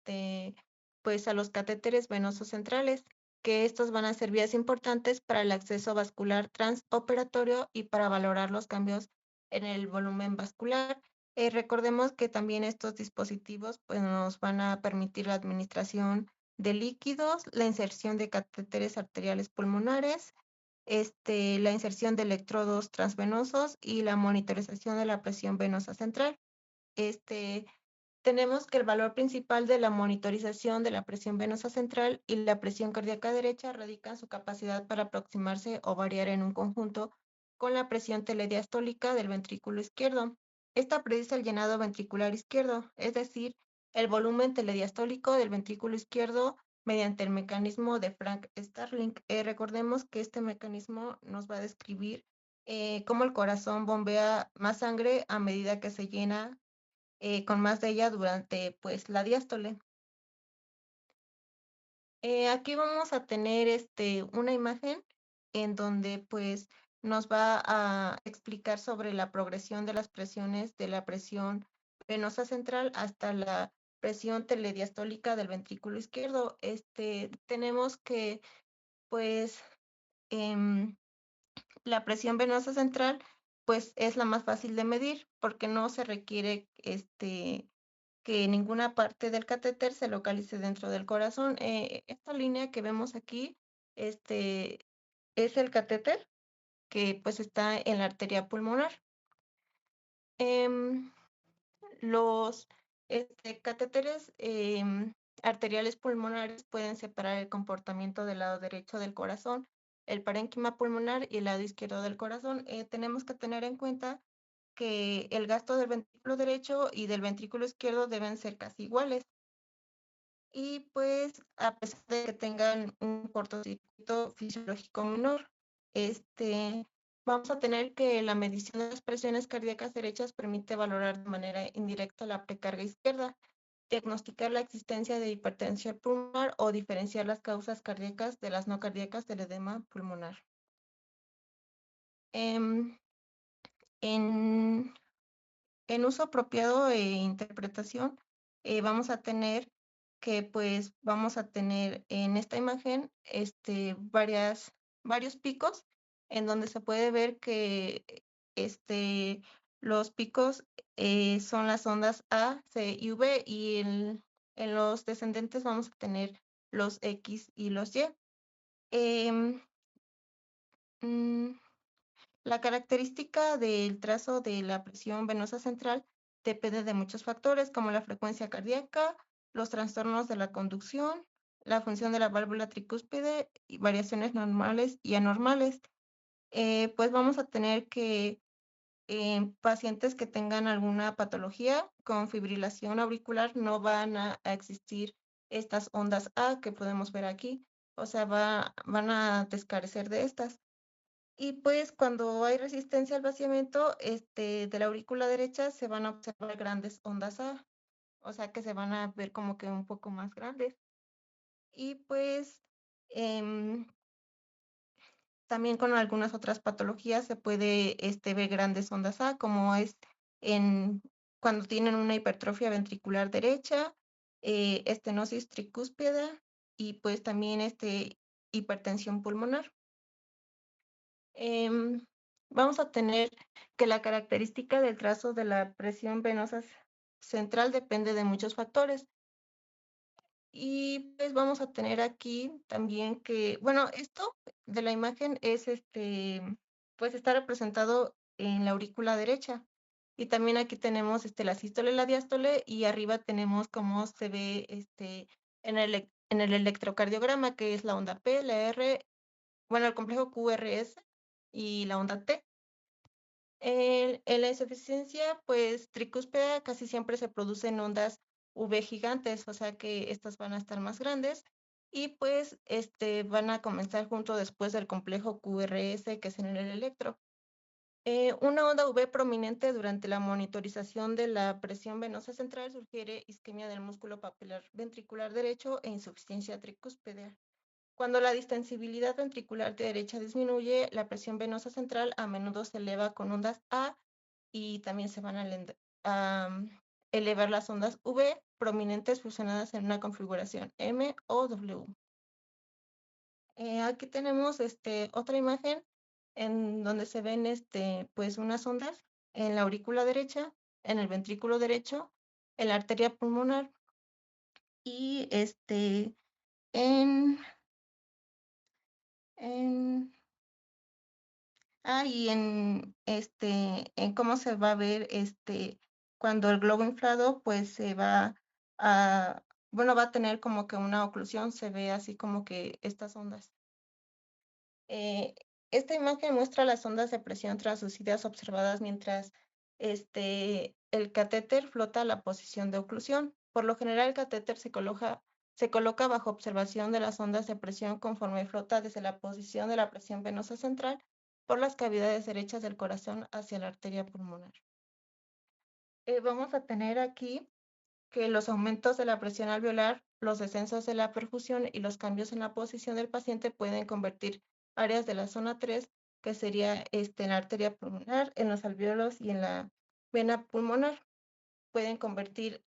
pues a los catéteres venosos centrales, que estos van a ser vías importantes para el acceso vascular transoperatorio y para valorar los cambios en el volumen vascular. Recordemos que también estos dispositivos pues, nos van a permitir la administración de líquidos, la inserción de catéteres arteriales pulmonares, la inserción de electrodos transvenosos y la monitorización de la presión venosa central. Este, Tenemos que el valor principal de la monitorización de la presión venosa central y la presión cardíaca derecha radica en su capacidad para aproximarse o variar en un conjunto con la presión telediastólica del ventrículo izquierdo. Esta predice el llenado ventricular izquierdo, es decir, el volumen telediastólico del ventrículo izquierdo mediante el mecanismo de Frank-Starling. Recordemos que este mecanismo nos va a describir cómo el corazón bombea más sangre a medida que se llena con más de ella durante pues la diástole. Aquí vamos a tener una imagen en donde pues nos va a explicar sobre la progresión de las presiones de la presión venosa central hasta la presión telediastólica del ventrículo izquierdo. Tenemos que pues la presión venosa central pues es la más fácil de medir porque no se requiere que ninguna parte del catéter se localice dentro del corazón. Esta línea que vemos aquí es el catéter que pues está en la arteria pulmonar. Em, los catéteres arteriales pulmonares pueden separar el comportamiento del lado derecho del corazón, el parénquima pulmonar y el lado izquierdo del corazón. Tenemos que tener en cuenta que el gasto del ventrículo derecho y del ventrículo izquierdo deben ser casi iguales. Y pues a pesar de que tengan un cortocircuito fisiológico menor, vamos a tener que la medición de las presiones cardíacas derechas permite valorar de manera indirecta la precarga izquierda, diagnosticar la existencia de hipertensión pulmonar o diferenciar las causas cardíacas de las no cardíacas del edema pulmonar. En uso apropiado e interpretación, vamos a tener que pues vamos a tener en esta imagen varios picos en donde se puede ver que los picos son las ondas A, C y V, y en los descendentes vamos a tener los X y los Y. Em, mm, la característica del trazo de la presión venosa central depende de muchos factores como la frecuencia cardíaca, los trastornos de la conducción, la función de la válvula tricúspide y variaciones normales y anormales. Pues vamos a tener que pacientes que tengan alguna patología con fibrilación auricular no van a existir estas ondas A que podemos ver aquí, o sea, van a descarecer de estas. Y pues cuando hay resistencia al vaciamiento de la aurícula derecha se van a observar grandes ondas A, o sea que se van a ver como que un poco más grandes. Y pues También con algunas otras patologías se puede ver grandes ondas A, como es cuando tienen una hipertrofia ventricular derecha, estenosis tricúspida y pues también hipertensión pulmonar. Vamos a tener que la característica del trazo de la presión venosa central depende de muchos factores. Y pues vamos a tener aquí también que, bueno, esto de la imagen es pues está representado en la aurícula derecha. Y también aquí tenemos la sístole y la diástole, y arriba tenemos cómo se ve en el electrocardiograma, que es la onda P, la R, bueno, el complejo QRS y la onda T. En la insuficiencia, pues tricúspida casi siempre se producen ondas V gigantes, o sea que estas van a estar más grandes y pues van a comenzar junto después del complejo QRS, que es en el electro. Una onda V prominente durante la monitorización de la presión venosa central sugiere isquemia del músculo papilar ventricular derecho e insuficiencia tricúspide. Cuando la distensibilidad ventricular derecha disminuye, la presión venosa central a menudo se eleva con ondas A y también se van a elevar las ondas V prominentes fusionadas en una configuración M o W. Aquí tenemos otra imagen en donde se ven pues unas ondas en la aurícula derecha, en el ventrículo derecho, en la arteria pulmonar y en, en y en cómo se va a ver cuando el globo inflado pues se va bueno, va a tener como que una oclusión, se ve así como que estas ondas. Esta imagen muestra las ondas de presión translúcidas observadas mientras el catéter flota a la posición de oclusión. Por lo general, el catéter se coloca bajo observación de las ondas de presión conforme flota desde la posición de la presión venosa central por las cavidades derechas del corazón hacia la arteria pulmonar. Vamos a tener aquí que los aumentos de la presión alveolar, los descensos de la perfusión y los cambios en la posición del paciente pueden convertir áreas de la zona 3, que sería en la arteria pulmonar, en los alvéolos y en la vena pulmonar. Pueden convertir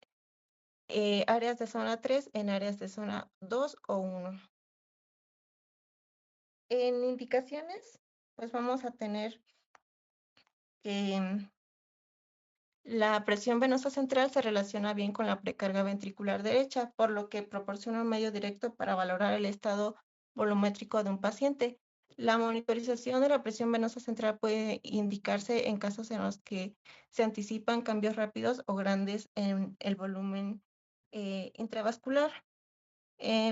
áreas de zona 3 en áreas de zona 2 o 1. En indicaciones, pues vamos a tener que la presión venosa central se relaciona bien con la precarga ventricular derecha, por lo que proporciona un medio directo para valorar el estado volumétrico de un paciente. La monitorización de la presión venosa central puede indicarse en casos en los que se anticipan cambios rápidos o grandes en el volumen intravascular.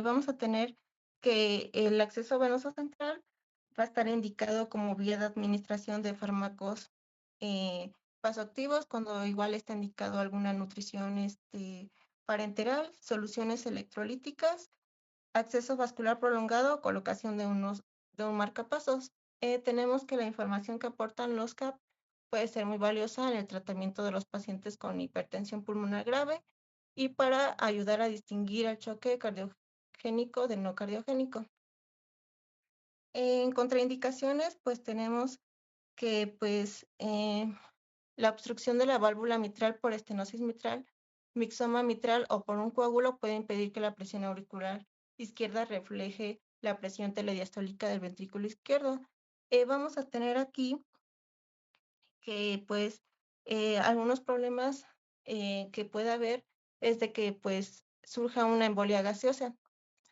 Vamos a tener que el acceso venoso central va a estar indicado como vía de administración de fármacos vasoactivos, cuando igual está indicado alguna nutrición parenteral, soluciones electrolíticas, acceso vascular prolongado, colocación de un marcapasos. Tenemos que la información que aportan los CAP puede ser muy valiosa en el tratamiento de los pacientes con hipertensión pulmonar grave y para ayudar a distinguir el choque cardiogénico del no cardiogénico. En contraindicaciones, pues tenemos que pues la obstrucción de la válvula mitral por estenosis mitral, mixoma mitral o por un coágulo puede impedir que la presión auricular izquierda refleje la presión telediastólica del ventrículo izquierdo. Vamos a tener aquí que pues algunos problemas que puede haber es de que pues surja una embolia gaseosa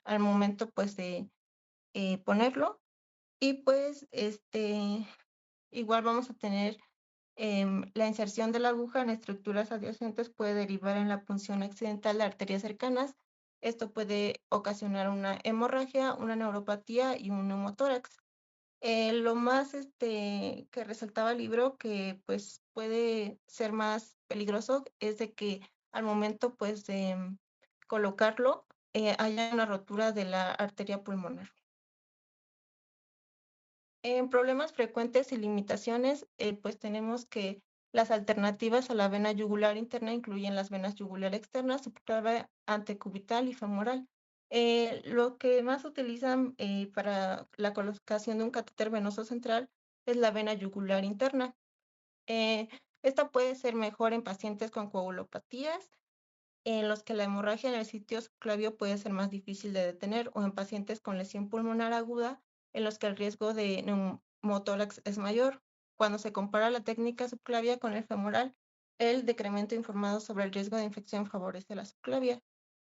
al momento pues de ponerlo y pues igual vamos a tener la inserción de la aguja en estructuras adyacentes puede derivar en la punción accidental de arterias cercanas. Esto puede ocasionar una hemorragia, una neuropatía y un neumotórax. Lo más que resaltaba el libro que pues puede ser más peligroso es de que al momento pues de colocarlo haya una rotura de la arteria pulmonar. En problemas frecuentes y limitaciones, pues tenemos que las alternativas a la vena yugular interna incluyen las venas yugular externas, subclavia, antecubital y femoral. Lo que más utilizan para la colocación de un catéter venoso central es la vena yugular interna. Esta puede ser mejor en pacientes con coagulopatías, en los que la hemorragia en el sitio subclavio puede ser más difícil de detener, o en pacientes con lesión pulmonar aguda, en los que el riesgo de neumotórax es mayor. Cuando se compara la técnica subclavia con el femoral, el decremento informado sobre el riesgo de infección favorece la subclavia.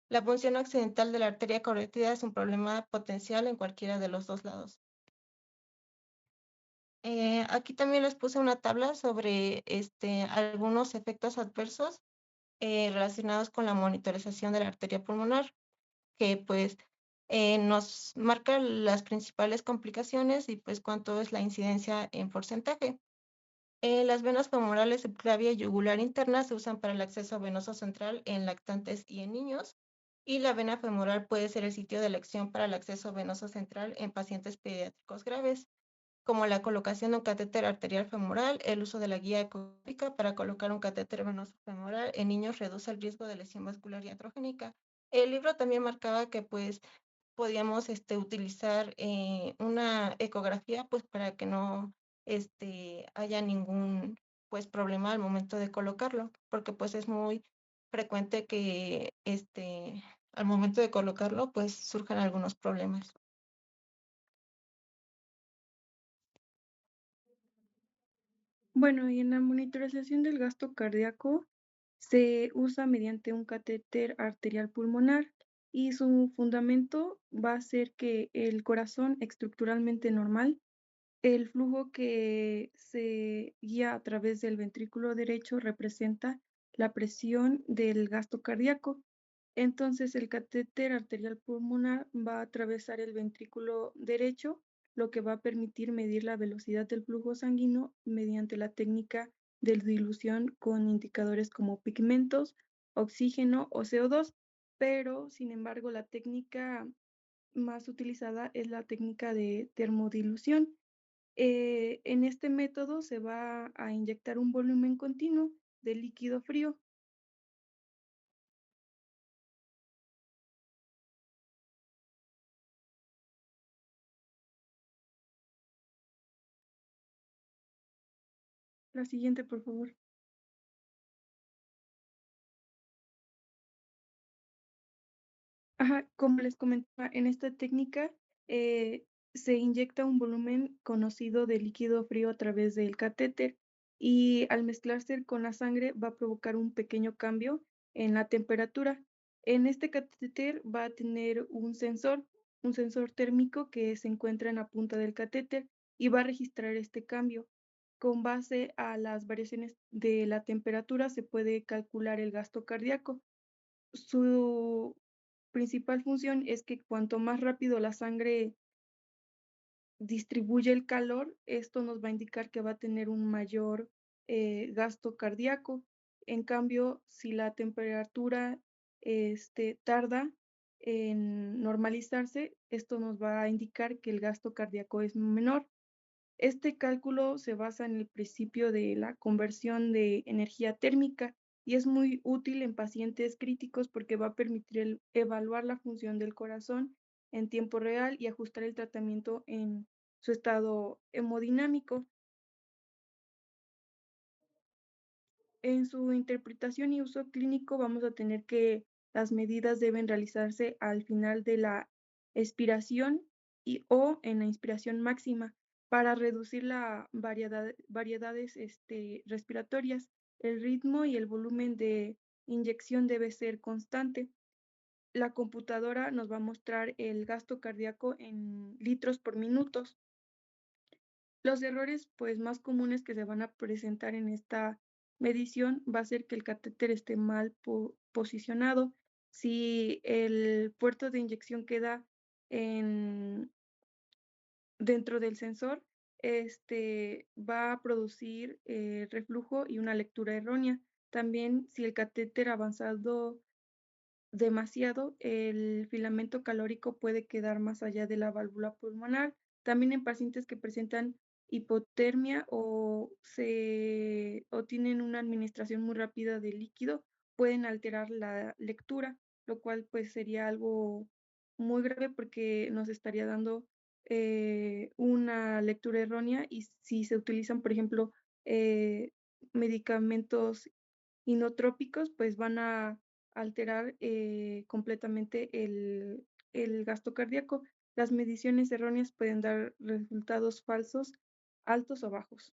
La punción accidental de la arteria carótida es un problema potencial en cualquiera de los dos lados. Aquí también les puse una tabla sobre algunos efectos adversos relacionados con la monitorización de la arteria pulmonar, que pues nos marca las principales complicaciones y pues cuánto es la incidencia en porcentaje. Las venas femorales subclavia y yugular interna se usan para el acceso venoso central en lactantes y en niños, y la vena femoral puede ser el sitio de elección para el acceso venoso central en pacientes pediátricos graves, como la colocación de un catéter arterial femoral. El uso de la guía ecográfica para colocar un catéter venoso femoral en niños reduce el riesgo de lesión vascular iatrogénica. El libro también marcaba que pues podíamos utilizar una ecografía pues para que no haya ningún pues problema al momento de colocarlo, porque pues es muy frecuente que al momento de colocarlo pues surjan algunos problemas. Bueno, y en la monitorización del gasto cardíaco se usa mediante un catéter arterial pulmonar y su fundamento va a ser que el corazón estructuralmente normal, el flujo que se guía a través del ventrículo derecho representa la presión del gasto cardíaco. Entonces, el catéter arterial pulmonar va a atravesar el ventrículo derecho, lo que va a permitir medir la velocidad del flujo sanguíneo mediante la técnica de dilución con indicadores como pigmentos, oxígeno o CO2. Pero, sin embargo, la técnica más utilizada es la técnica de termodilución. En este método se va a inyectar un volumen continuo de líquido frío. La siguiente, por favor. Ajá, como les comentaba, en esta técnica se inyecta un volumen conocido de líquido frío a través del catéter y al mezclarse con la sangre va a provocar un pequeño cambio en la temperatura. En este catéter va a tener un sensor térmico que se encuentra en la punta del catéter y va a registrar este cambio. Con base a las variaciones de la temperatura se puede calcular el gasto cardíaco. Su principal función es que cuanto más rápido la sangre distribuye el calor, esto nos va a indicar que va a tener un mayor gasto cardíaco. En cambio, si la temperatura tarda en normalizarse, esto nos va a indicar que el gasto cardíaco es menor. Este cálculo se basa en el principio de la conversión de energía térmica y es muy útil en pacientes críticos porque va a permitir evaluar la función del corazón en tiempo real y ajustar el tratamiento en su estado hemodinámico. En su interpretación y uso clínico vamos a tener que las medidas deben realizarse al final de la expiración o en la inspiración máxima para reducir la variedades respiratorias. El ritmo y el volumen de inyección debe ser constante. La computadora nos va a mostrar el gasto cardíaco en litros por minutos. Los errores pues más comunes que se van a presentar en esta medición va a ser que el catéter esté mal posicionado. Si el puerto de inyección queda dentro del sensor, va a producir reflujo y una lectura errónea. También si el catéter avanzado demasiado, el filamento calórico puede quedar más allá de la válvula pulmonar. También en pacientes que presentan hipotermia o tienen una administración muy rápida de líquido, pueden alterar la lectura, lo cual pues sería algo muy grave porque nos estaría dando una lectura errónea y si se utilizan, por ejemplo, medicamentos inotrópicos, pues van a alterar completamente el gasto cardíaco. Las mediciones erróneas pueden dar resultados falsos, altos o bajos.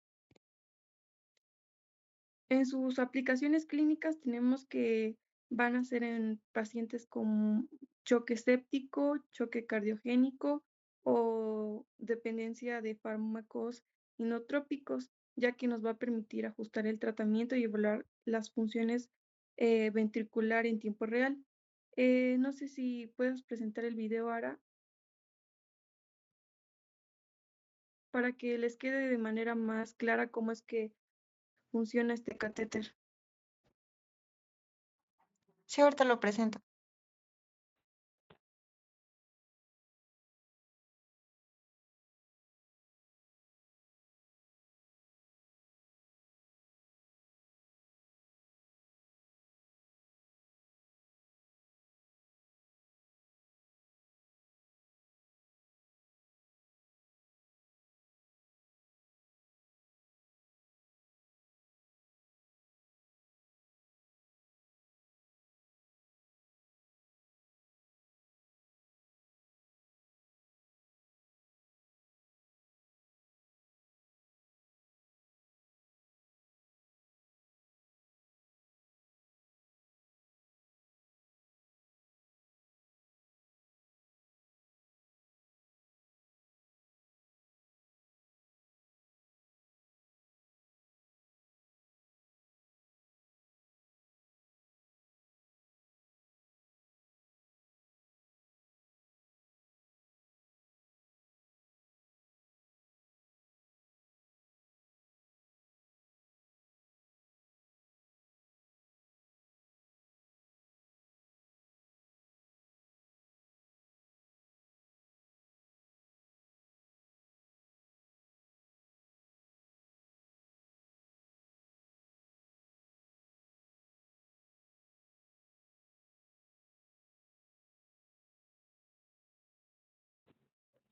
En sus aplicaciones clínicas tenemos que van a ser en pacientes con choque séptico, choque cardiogénico o dependencia de fármacos inotrópicos, ya que nos va a permitir ajustar el tratamiento y evaluar las funciones ventricular en tiempo real. No sé si puedes presentar el video ahora para que les quede de manera más clara cómo es que funciona este catéter. Sí, ahorita lo presento.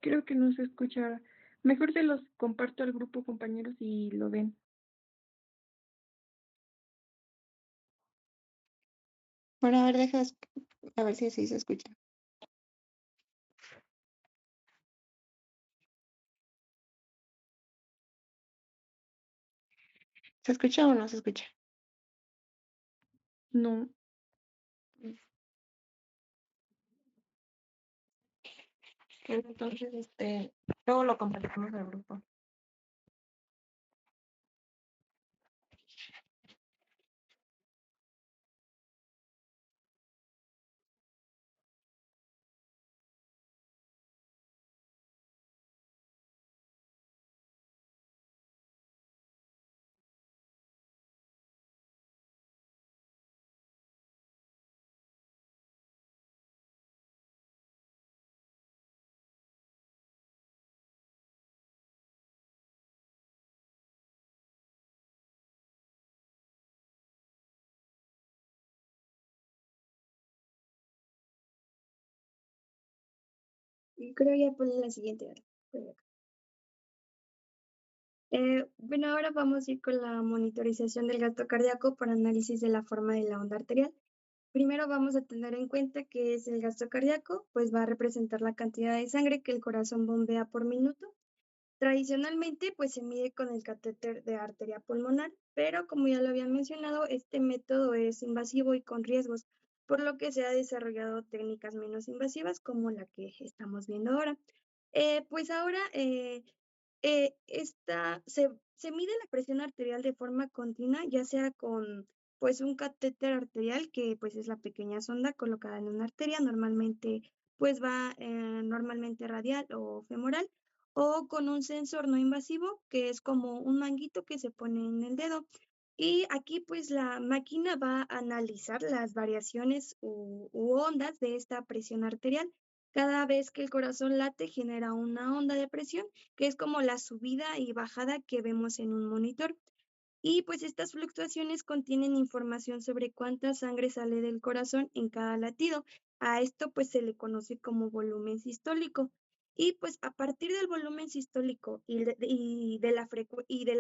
Creo que no se escucha. Mejor se los comparto al grupo, compañeros, y lo ven. Bueno, a ver, dejas, a ver si así se escucha. ¿Se escucha o no se escucha? No. Entonces, luego lo compartimos al grupo. Creo ya por la siguiente hora. Bueno, ahora vamos a ir con la monitorización del gasto cardíaco por análisis de la forma de la onda arterial. Primero vamos a tener en cuenta que es el gasto cardíaco, pues va a representar la cantidad de sangre que el corazón bombea por minuto. Tradicionalmente, pues se mide con el catéter de arteria pulmonar, pero como ya lo habían mencionado, este método es invasivo y con riesgos, por lo que se ha desarrollado técnicas menos invasivas como la que estamos viendo ahora. Pues ahora se mide la presión arterial de forma continua, ya sea con pues un catéter arterial, que pues es la pequeña sonda colocada en una arteria, normalmente pues va normalmente radial o femoral, o con un sensor no invasivo, que es como un manguito que se pone en el dedo. Y aquí pues la máquina va a analizar las variaciones u ondas de esta presión arterial. Cada vez que el corazón late genera una onda de presión, que es como la subida y bajada que vemos en un monitor. Y pues estas fluctuaciones contienen información sobre cuánta sangre sale del corazón en cada latido. A esto pues se le conoce como volumen sistólico. Y pues a partir del volumen sistólico y de la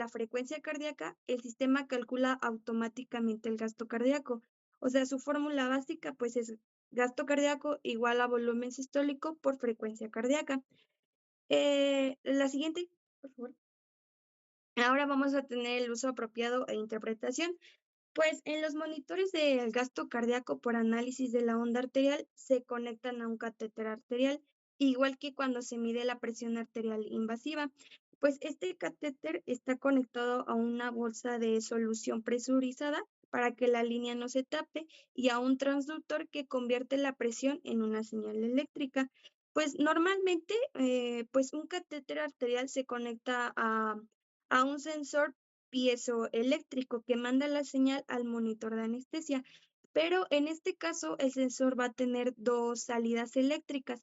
frecuencia cardíaca, el sistema calcula automáticamente el gasto cardíaco. O sea, su fórmula básica pues es gasto cardíaco igual a volumen sistólico por frecuencia cardíaca. La siguiente, por favor. Ahora vamos a tener el uso apropiado e interpretación. Pues en los monitores del gasto cardíaco por análisis de la onda arterial se conectan a un catéter arterial, igual que cuando se mide la presión arterial invasiva. Pues este catéter está conectado a una bolsa de solución presurizada para que la línea no se tape y a un transductor que convierte la presión en una señal eléctrica. Pues normalmente, pues un catéter arterial se conecta a un sensor piezoeléctrico que manda la señal al monitor de anestesia. Pero en este caso, el sensor va a tener dos salidas eléctricas,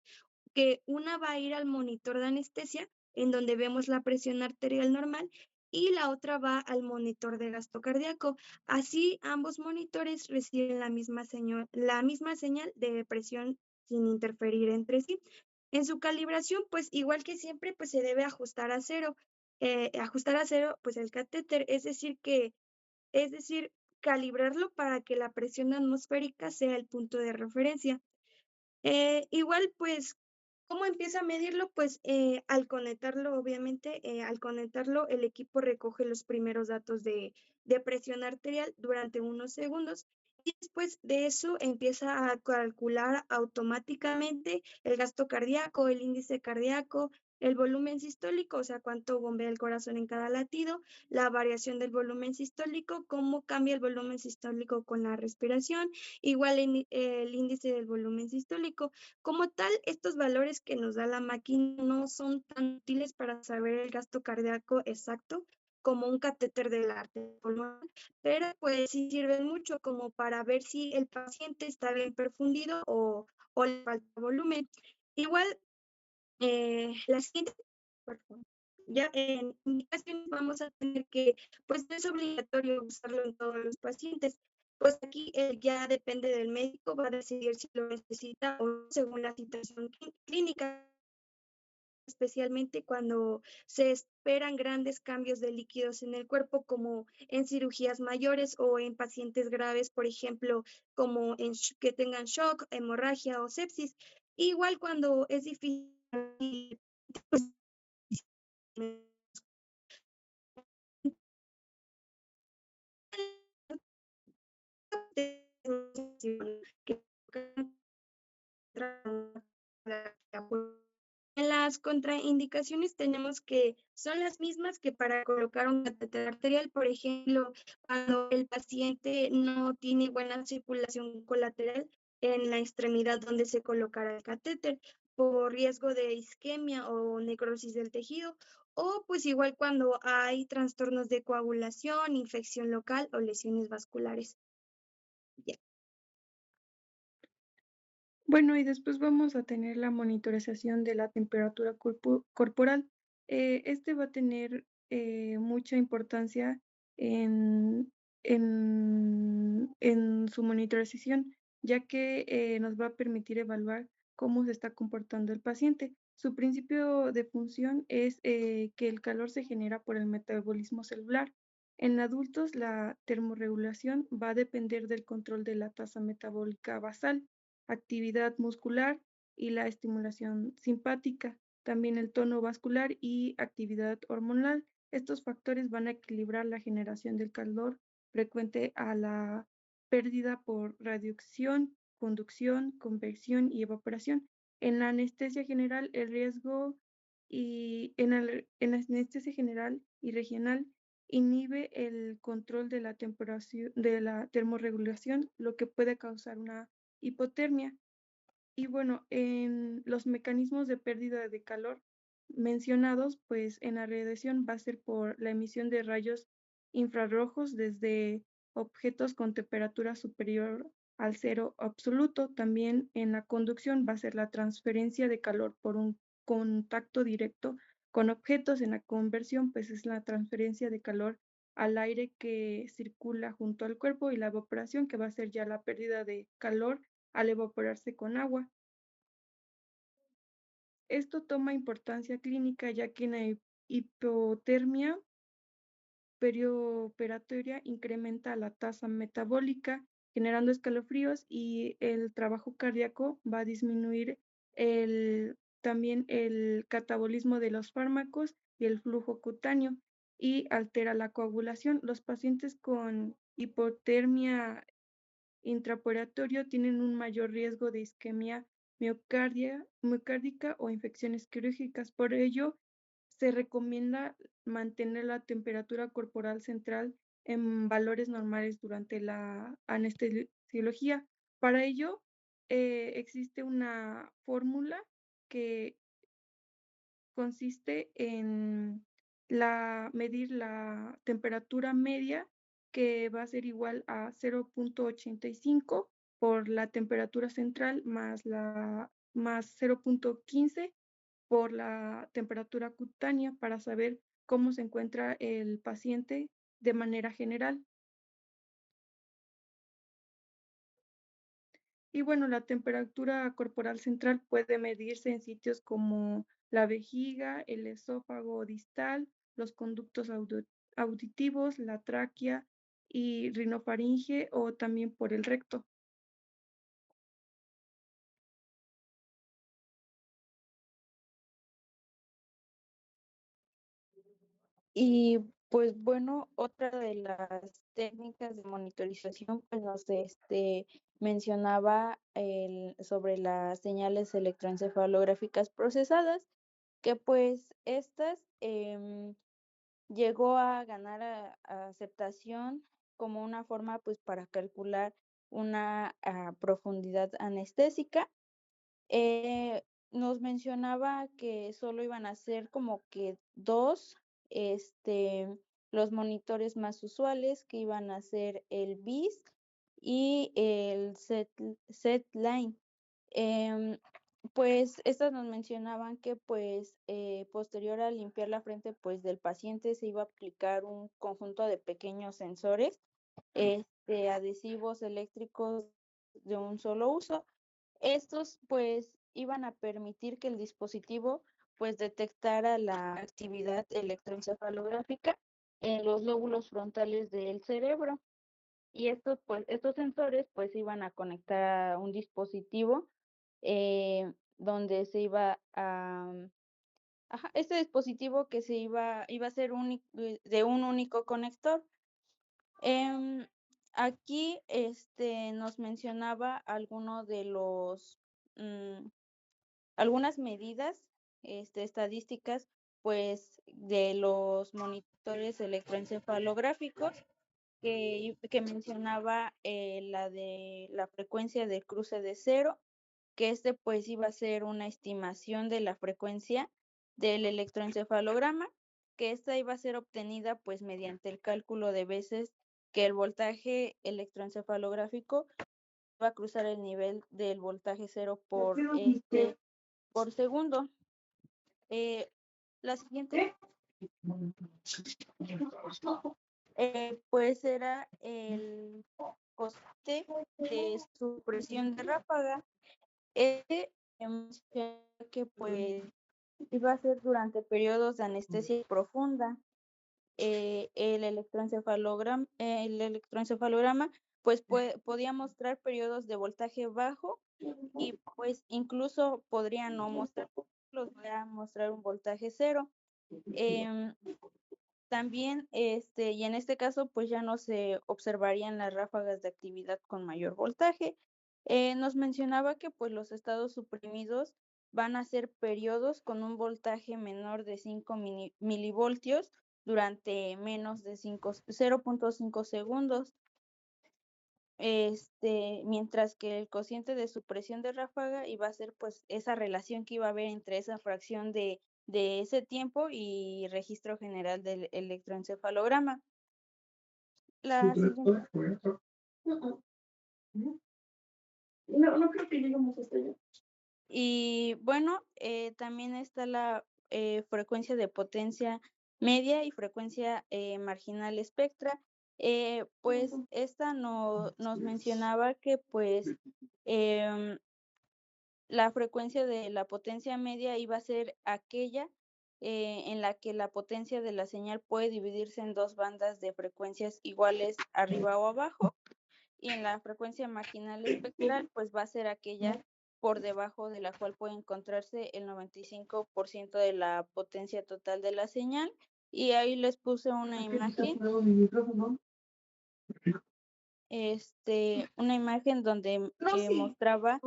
que una va a ir al monitor de anestesia, en donde vemos la presión arterial normal, y la otra va al monitor de gasto cardíaco. Así, ambos monitores reciben la misma señal de presión sin interferir entre sí. En su calibración, pues igual que siempre, pues se debe ajustar a cero. Ajustar a cero, pues el catéter, es decir, calibrarlo para que la presión atmosférica sea el punto de referencia. Igual, pues, ¿cómo empieza a medirlo? Pues al conectarlo, obviamente, al conectarlo, el equipo recoge los primeros datos de presión arterial durante unos segundos y después de eso empieza a calcular automáticamente el gasto cardíaco, el índice cardíaco, el volumen sistólico, o sea, cuánto bombea el corazón en cada latido, la variación del volumen sistólico, cómo cambia el volumen sistólico con la respiración, igual el índice del volumen sistólico. Como tal, estos valores que nos da la máquina no son tan útiles para saber el gasto cardíaco exacto como un catéter del arteria pulmonar, pero pues sí sirven mucho como para ver si el paciente está bien perfundido o le falta volumen. Igual, la siguiente, por favor. Ya en indicaciones vamos a tener que, pues no es obligatorio usarlo en todos los pacientes. Pues aquí ya depende del médico, va a decidir si lo necesita o no según la situación clínica, especialmente cuando se esperan grandes cambios de líquidos en el cuerpo, como en cirugías mayores o en pacientes graves, por ejemplo, como que tengan shock, hemorragia o sepsis. Igual cuando es difícil, pues, en las contraindicaciones tenemos que son las mismas que para colocar un catéter arterial, por ejemplo, cuando el paciente no tiene buena circulación colateral en la extremidad donde se colocará el catéter, por riesgo de isquemia o necrosis del tejido, o pues igual cuando hay trastornos de coagulación, infección local o lesiones vasculares. Ya. Bueno, y después vamos a tener la monitorización de la temperatura corporal. Este va a tener mucha importancia en, en su monitorización, ya que nos va a permitir evaluar cómo se está comportando el paciente. Su principio de función es que el calor se genera por el metabolismo celular. En adultos, la termorregulación va a depender del control de la tasa metabólica basal, actividad muscular y la estimulación simpática, también el tono vascular y actividad hormonal. Estos factores van a equilibrar la generación del calor frecuente a la pérdida por radiación, conducción, convección y evaporación. En la anestesia general, el riesgo en la anestesia general y regional inhibe el control de de la termorregulación, lo que puede causar una hipotermia. Y bueno, en los mecanismos de pérdida de calor mencionados, pues en la radiación va a ser por la emisión de rayos infrarrojos desde objetos con temperatura superior al cero absoluto. También en la conducción va a ser la transferencia de calor por un contacto directo con objetos. En la conversión, pues es la transferencia de calor al aire que circula junto al cuerpo, y la evaporación, que va a ser ya la pérdida de calor al evaporarse con agua. Esto toma importancia clínica ya que en la hipotermia perioperatoria incrementa la tasa metabólica, generando escalofríos y el trabajo cardíaco va a disminuir también el catabolismo de los fármacos y el flujo cutáneo y altera la coagulación. Los pacientes con hipotermia intraoperatorio tienen un mayor riesgo de isquemia miocárdica o infecciones quirúrgicas. Por ello, se recomienda mantener la temperatura corporal central en valores normales durante la anestesiología. Para ello, existe una fórmula que consiste en medir la temperatura media, que va a ser igual a 0.85 por la temperatura central más 0.15 por la temperatura cutánea, para saber cómo se encuentra el paciente de manera general. Y bueno, la temperatura corporal central puede medirse en sitios como la vejiga, el esófago distal, los conductos auditivos, la tráquea y rinofaringe, o también por el recto. Y pues bueno, otra de las técnicas de monitorización pues nos mencionaba sobre las señales electroencefalográficas procesadas, que pues estas llegó a ganar aceptación como una forma pues para calcular una profundidad anestésica. Nos mencionaba que solo iban a ser como que dos, los monitores más usuales, que iban a ser el BIS y el SETline. Pues estas nos mencionaban que pues posterior a limpiar la frente pues del paciente se iba a aplicar un conjunto de pequeños sensores adhesivos eléctricos de un solo uso. Estos pues iban a permitir que el dispositivo pues detectara la actividad electroencefalográfica en los lóbulos frontales del cerebro. Y estos sensores pues iban a conectar a un dispositivo donde se iba a este dispositivo que iba a ser de un único conector. Aquí nos mencionaba algunos de los algunas medidas estadísticas pues de los monitores electroencefalográficos que mencionaba la de la frecuencia de cruce de cero, que pues iba a ser una estimación de la frecuencia del electroencefalograma, que esta iba a ser obtenida pues mediante el cálculo de veces que el voltaje electroencefalográfico va a cruzar el nivel del voltaje cero por segundo. La siguiente pues era el coste de supresión de ráfaga. Que pues iba a ser durante periodos de anestesia profunda. El electroencefalograma pues podía mostrar periodos de voltaje bajo y pues incluso podría no mostrar, mostrar un voltaje cero. También, y en este caso, pues ya no se observarían las ráfagas de actividad con mayor voltaje. Nos mencionaba que pues los estados suprimidos van a ser periodos con un voltaje menor de 5 milivoltios durante menos de 0.5 segundos. Mientras que el cociente de supresión de ráfaga iba a ser pues esa relación que iba a haber entre esa fracción de ese tiempo y registro general del electroencefalograma. La siguiente. No creo que lleguemos hasta allá. Y bueno, también está la frecuencia de potencia media y frecuencia marginal espectra, Pues esta nos mencionaba que pues la frecuencia de la potencia media iba a ser aquella en la que la potencia de la señal puede dividirse en dos bandas de frecuencias iguales arriba o abajo, y en la frecuencia marginal espectral pues va a ser aquella por debajo de la cual puede encontrarse el 95% de la potencia total de la señal. Y ahí les puse una imagen, una imagen donde mostraba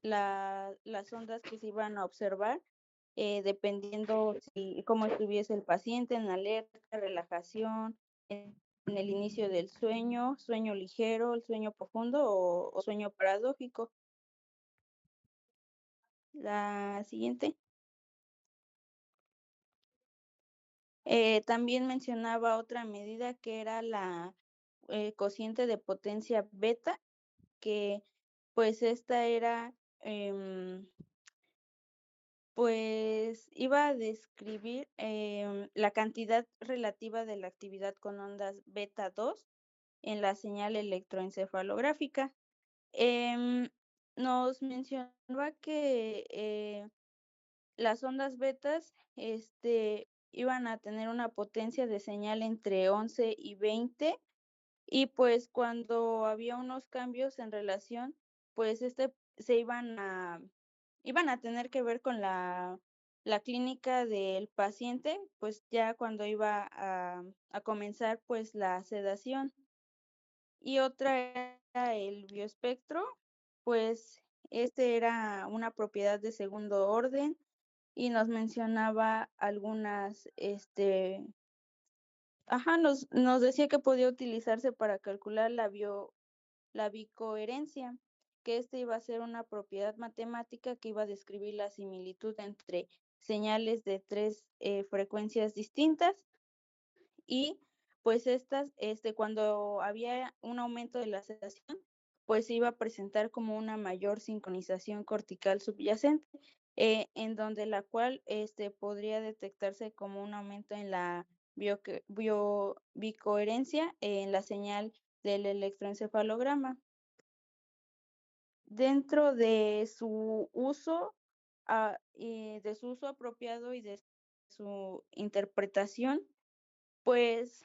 las ondas que se iban a observar, dependiendo cómo estuviese el paciente, en alerta, relajación, en el inicio del sueño, sueño ligero, el sueño profundo o sueño paradójico. La siguiente. También mencionaba otra medida que era la cociente de potencia beta, que pues esta era, pues iba a describir la cantidad relativa de la actividad con ondas beta 2 en la señal electroencefalográfica. Nos mencionaba que las ondas betas iban a tener una potencia de señal entre 11 y 20, y pues cuando había unos cambios en relación, pues se iban a tener que ver con la clínica del paciente, pues ya cuando iba a comenzar pues la sedación. Y otra era el bioespectro, pues era una propiedad de segundo orden y nos mencionaba algunas, nos decía que podía utilizarse para calcular la bicoherencia, que iba a ser una propiedad matemática que iba a describir la similitud entre señales de tres frecuencias distintas, y pues estas, cuando había un aumento de la sedación, pues se iba a presentar como una mayor sincronización cortical subyacente, en donde la cual podría detectarse como un aumento en la bicoherencia en la señal del electroencefalograma. Dentro de su uso, de su uso apropiado y de su interpretación, pues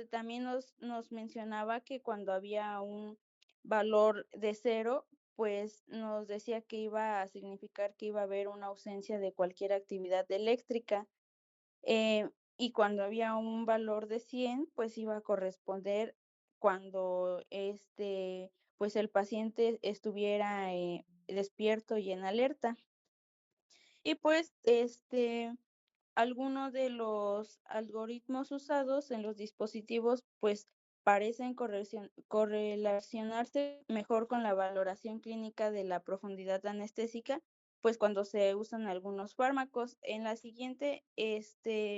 también nos mencionaba que cuando había un valor de 0, pues nos decía que iba a significar que iba a haber una ausencia de cualquier actividad eléctrica, y cuando había un valor de 100, pues iba a corresponder cuando pues el paciente estuviera despierto y en alerta. Y pues algunos de los algoritmos usados en los dispositivos pues parecen correlacionarse mejor con la valoración clínica de la profundidad anestésica, pues cuando se usan algunos fármacos. En la siguiente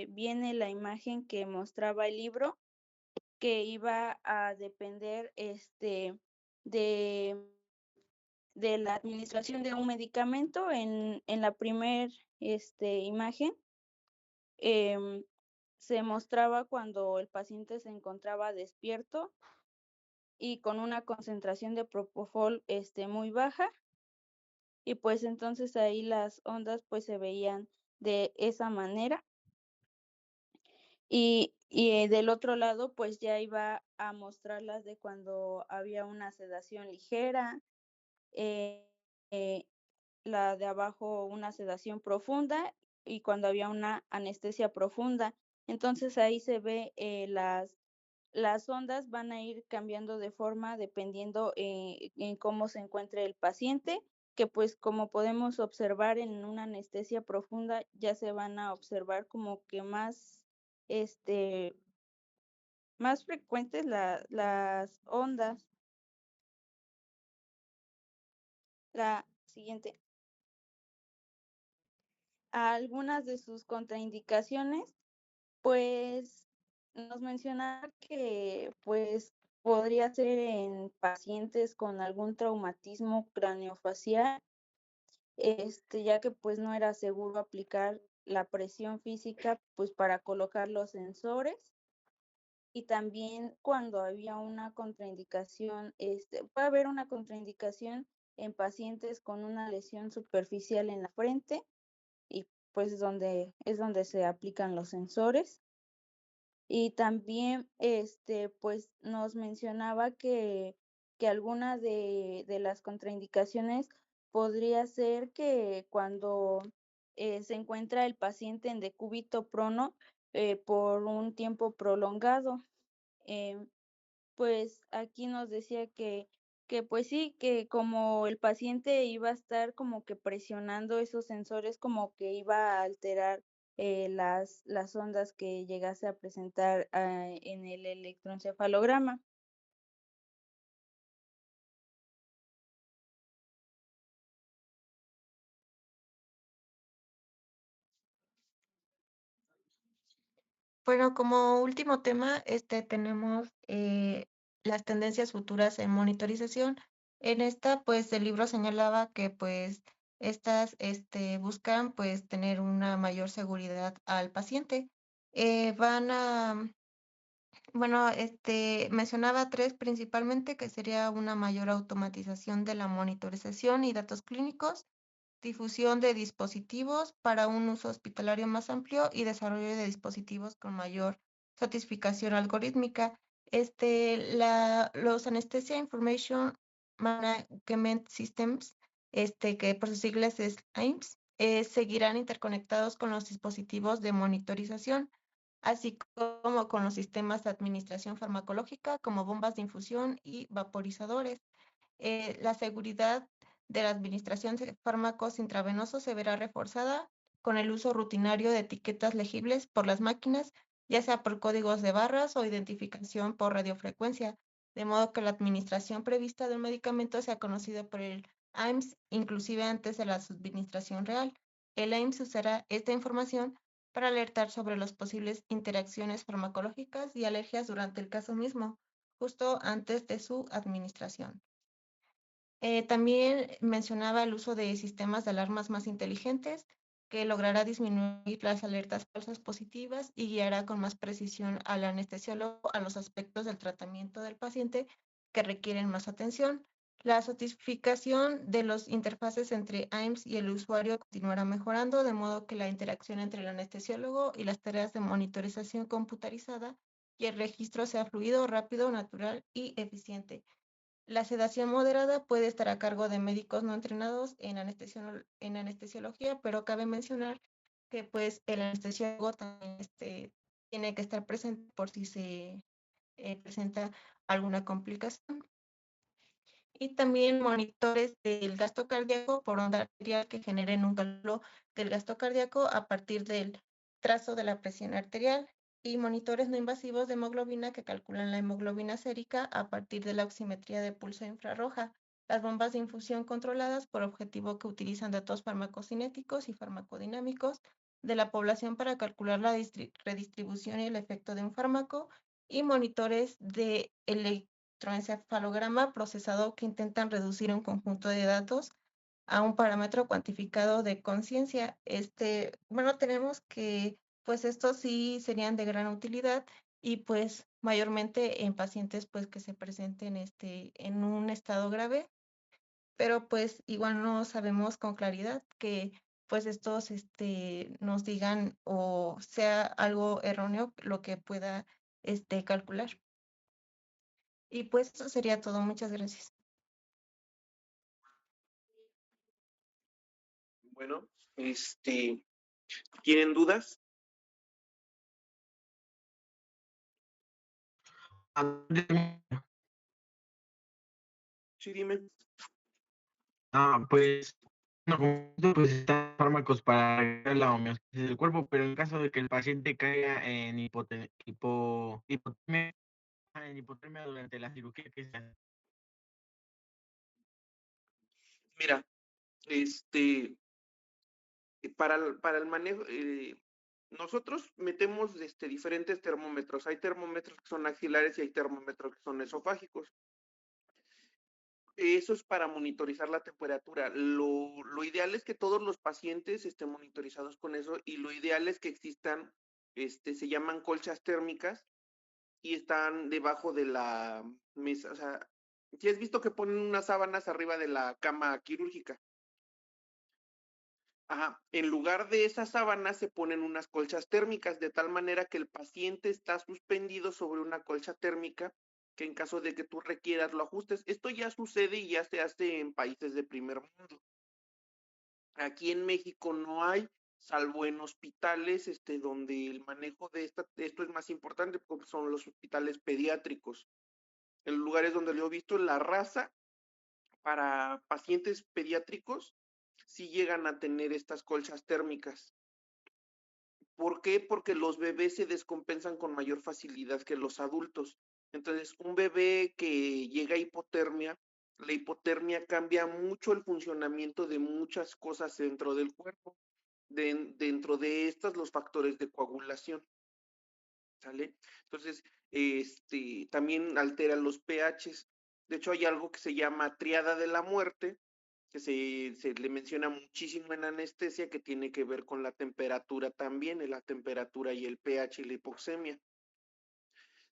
viene la imagen que mostraba el libro, que iba a depender de la administración de un medicamento. En la primer imagen se mostraba cuando el paciente se encontraba despierto y con una concentración de propofol muy baja, y pues entonces ahí las ondas pues se veían de esa manera, y del otro lado pues ya iba a mostrarlas de cuando había una sedación ligera, eh, eh, la de abajo una sedación profunda, y cuando había una anestesia profunda. Entonces ahí se ve las ondas van a ir cambiando de forma dependiendo en cómo se encuentre el paciente, que pues como podemos observar en una anestesia profunda ya se van a observar como que más frecuentes las ondas. La siguiente. Algunas de sus contraindicaciones, pues nos menciona que pues podría ser en pacientes con algún traumatismo craneofacial, ya que pues no era seguro aplicar la presión física pues para colocar los sensores, y también cuando había una contraindicación, puede haber una contraindicación en pacientes con una lesión superficial en la frente y pues es donde se aplican los sensores. Y también, pues nos mencionaba que alguna de las contraindicaciones podría ser que cuando se encuentra el paciente en decúbito prono por un tiempo prolongado. Pues aquí nos decía que pues sí, que como el paciente iba a estar como que presionando esos sensores, como que iba a alterar las ondas que llegase a presentar en el electroencefalograma. Bueno, como último tema, tenemos las tendencias futuras en monitorización. En esta, pues, el libro señalaba que, pues, estas, buscan, pues, tener una mayor seguridad al paciente. Bueno, mencionaba tres principalmente, que sería una mayor automatización de la monitorización y datos clínicos, difusión de dispositivos para un uso hospitalario más amplio y desarrollo de dispositivos con mayor satisfacción algorítmica. Los Anesthesia Information Management Systems, que por sus siglas es AIMS, seguirán interconectados con los dispositivos de monitorización, así como con los sistemas de administración farmacológica como bombas de infusión y vaporizadores. La seguridad de la administración de fármacos intravenosos se verá reforzada con el uso rutinario de etiquetas legibles por las máquinas, ya sea por códigos de barras o identificación por radiofrecuencia, de modo que la administración prevista de un medicamento sea conocida por el AIMS inclusive antes de la administración real. El AIMS usará esta información para alertar sobre las posibles interacciones farmacológicas y alergias durante el caso mismo, justo antes de su administración. También mencionaba el uso de sistemas de alarmas más inteligentes, que logrará disminuir las alertas falsas positivas y guiará con más precisión al anestesiólogo a los aspectos del tratamiento del paciente que requieren más atención. La sofisticación de los interfaces entre AIMS y el usuario continuará mejorando, de modo que la interacción entre el anestesiólogo y las tareas de monitorización computarizada y el registro sea fluido, rápido, natural y eficiente. La sedación moderada puede estar a cargo de médicos no entrenados en anestesiología, pero cabe mencionar que pues el anestesiólogo también tiene que estar presente por si se presenta alguna complicación. Y también monitores del gasto cardíaco por onda arterial que generen un cálculo del gasto cardíaco a partir del trazo de la presión arterial, y monitores no invasivos de hemoglobina que calculan la hemoglobina sérica a partir de la oximetría de pulso infrarroja. Las bombas de infusión controladas por objetivo que utilizan datos farmacocinéticos y farmacodinámicos de la población para calcular la redistribución y el efecto de un fármaco, y monitores de electroencefalograma procesado que intentan reducir un conjunto de datos a un parámetro cuantificado de conciencia. Bueno, tenemos que pues estos sí serían de gran utilidad y pues mayormente en pacientes pues que se presenten en un estado grave, pero pues igual no sabemos con claridad que pues estos nos digan o sea algo erróneo lo que pueda calcular. Y pues eso sería todo. Muchas gracias. Bueno, ¿tienen dudas? Sí, dime. Pues, no, como esto, pues están fármacos para regular la homeostasis del cuerpo, pero en caso de que el paciente caiga en hipotermia durante la cirugía, ¿qué se hace? Mira, para el manejo, nosotros metemos diferentes termómetros. Hay termómetros que son axilares y hay termómetros que son esofágicos. Eso es para monitorizar la temperatura. Lo ideal es que todos los pacientes estén monitorizados con eso, y lo ideal es que existan, se llaman colchas térmicas, y están debajo de la mesa. O sea, ¿sí has visto que ponen unas sábanas arriba de la cama quirúrgica? Ajá, en lugar de esas sábanas se ponen unas colchas térmicas, de tal manera que el paciente está suspendido sobre una colcha térmica que en caso de que tú requieras lo ajustes. Esto ya sucede y ya se hace en países de primer mundo. Aquí en México no hay, salvo en hospitales donde el manejo de esto es más importante, porque son los hospitales pediátricos. En lugares donde lo he visto, la raza para pacientes pediátricos sí llegan a tener estas colchas térmicas. ¿Por qué? Porque los bebés se descompensan con mayor facilidad que los adultos. Entonces, un bebé que llega a hipotermia, la hipotermia cambia mucho el funcionamiento de muchas cosas dentro del cuerpo. Dentro de estas, los factores de coagulación. ¿Sale? Entonces, también altera los pHs. De hecho, hay algo que se llama triada de la muerte, que se le menciona muchísimo en anestesia, que tiene que ver con la temperatura también, la temperatura y el pH y la hipoxemia.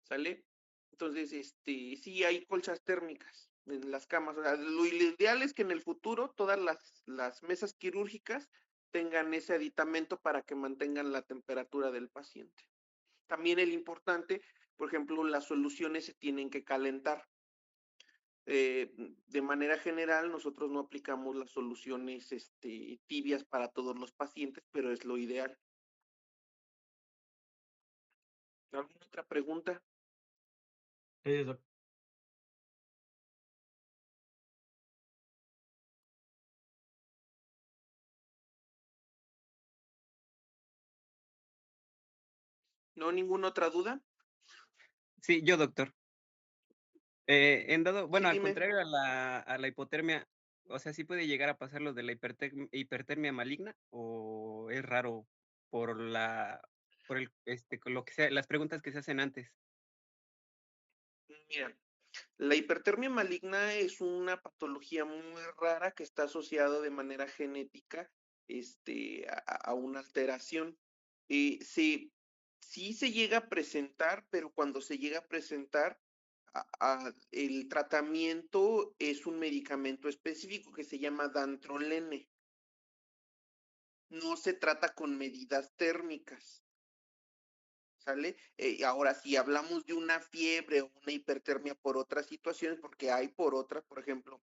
¿Sale? Entonces, sí hay colchas térmicas en las camas. O sea, lo ideal es que en el futuro todas las mesas quirúrgicas tengan ese aditamento para que mantengan la temperatura del paciente. También el importante, por ejemplo, las soluciones se tienen que calentar. De manera general, nosotros no aplicamos las soluciones tibias para todos los pacientes, pero es lo ideal. ¿Alguna otra pregunta? Eso. ¿No? ¿Ninguna otra duda? Sí, yo, doctor. Bueno, Sí, al dime. contrario a la hipotermia, o sea, ¿sí puede llegar a pasar lo de la hipertermia maligna o es raro por con lo que sea, las preguntas que se hacen antes? Mira, la hipertermia maligna es una patología muy rara que está asociada de manera genética a una alteración. Sí se llega a presentar, pero cuando se llega a presentar, el tratamiento es un medicamento específico que se llama dantrolene. No se trata con medidas térmicas. ¿Sale? Ahora, si hablamos de una fiebre o una hipertermia por otras situaciones, porque hay por otras, por ejemplo,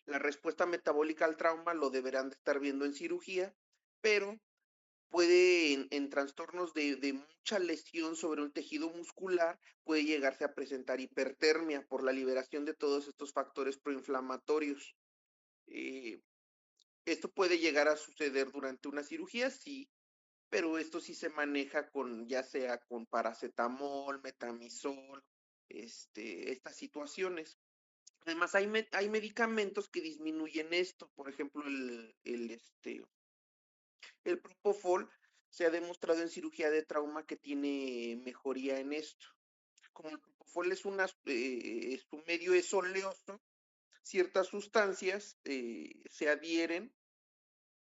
la respuesta metabólica al trauma lo deberán de estar viendo en cirugía, pero puede en trastornos de mucha lesión sobre un tejido muscular, puede llegarse a presentar hipertermia por la liberación de todos estos factores proinflamatorios. Esto puede llegar a suceder durante una cirugía, sí, pero esto sí se maneja ya sea con paracetamol, metamisol, estas situaciones. Además, hay medicamentos que disminuyen esto, por ejemplo, el propofol se ha demostrado en cirugía de trauma que tiene mejoría en esto. Como el propofol su medio es oleoso, ciertas sustancias se adhieren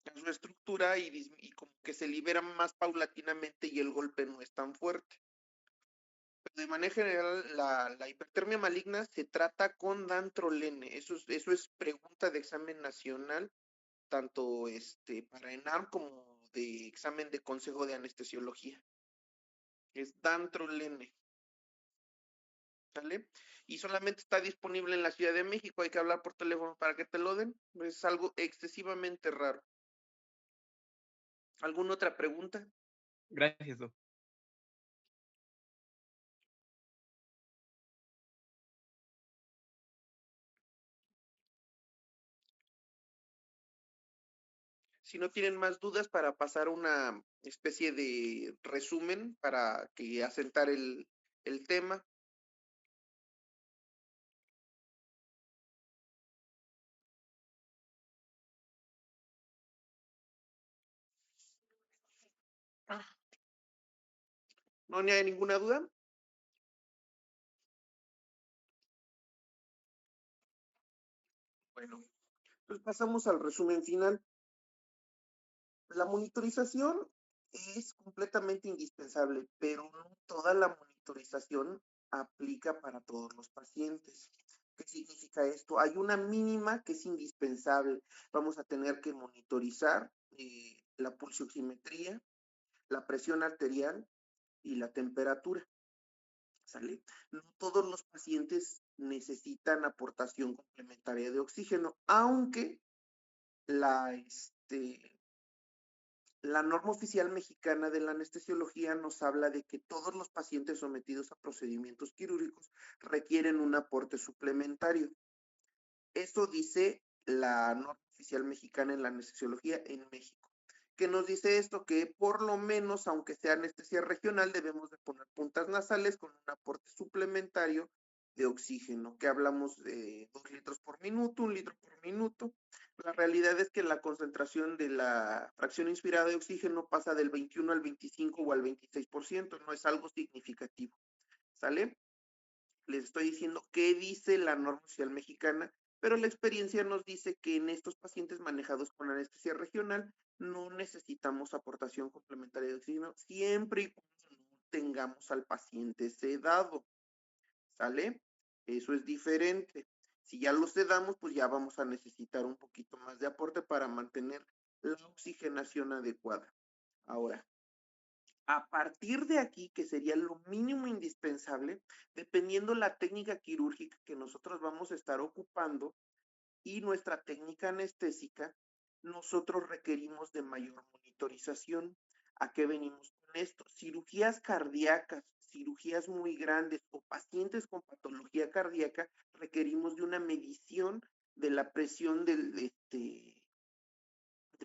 a su estructura y como que se liberan más paulatinamente y el golpe no es tan fuerte. Pero de manera general, la hipertermia maligna se trata con dantrolene. Eso es pregunta de examen nacional, tanto para ENARM como de examen de consejo de anestesiología. Es dantrolene. ¿Sale? Y solamente está disponible en la Ciudad de México. Hay que hablar por teléfono para que te lo den. Es algo excesivamente raro. ¿Alguna otra pregunta? Gracias, doctor. Si no tienen más dudas, para pasar una especie de resumen para que asentar el tema. ¿No hay ninguna duda? Bueno, pues pasamos al resumen final. La monitorización es completamente indispensable, pero no toda la monitorización aplica para todos los pacientes. ¿Qué significa esto? Hay una mínima que es indispensable. Vamos a tener que monitorizar la pulsioximetría, la presión arterial y la temperatura. ¿Sale? No todos los pacientes necesitan aportación complementaria de oxígeno, aunque la norma oficial mexicana de la anestesiología nos habla de que todos los pacientes sometidos a procedimientos quirúrgicos requieren un aporte suplementario. Eso dice la norma oficial mexicana en la anestesiología en México. ¿Qué nos dice esto? Que por lo menos, aunque sea anestesia regional, debemos de poner puntas nasales con un aporte suplementario de oxígeno, que hablamos de 2 litros por minuto, 1 litro por minuto. La realidad es que la concentración de la fracción inspirada de oxígeno pasa del 21 al 25 o al 26%, no es algo significativo, ¿sale? Les estoy diciendo qué dice la norma oficial mexicana, pero la experiencia nos dice que en estos pacientes manejados con anestesia regional no necesitamos aportación complementaria de oxígeno siempre y cuando no tengamos al paciente sedado, ¿sale? Eso es diferente. Si ya lo sedamos, pues ya vamos a necesitar un poquito más de aporte para mantener la oxigenación adecuada. Ahora, a partir de aquí, que sería lo mínimo indispensable, dependiendo la técnica quirúrgica que nosotros vamos a estar ocupando y nuestra técnica anestésica, nosotros requerimos de mayor monitorización. ¿A qué venimos con esto? Cirugías cardíacas, cirugías muy grandes o pacientes con patología cardíaca, requerimos de una medición de la presión de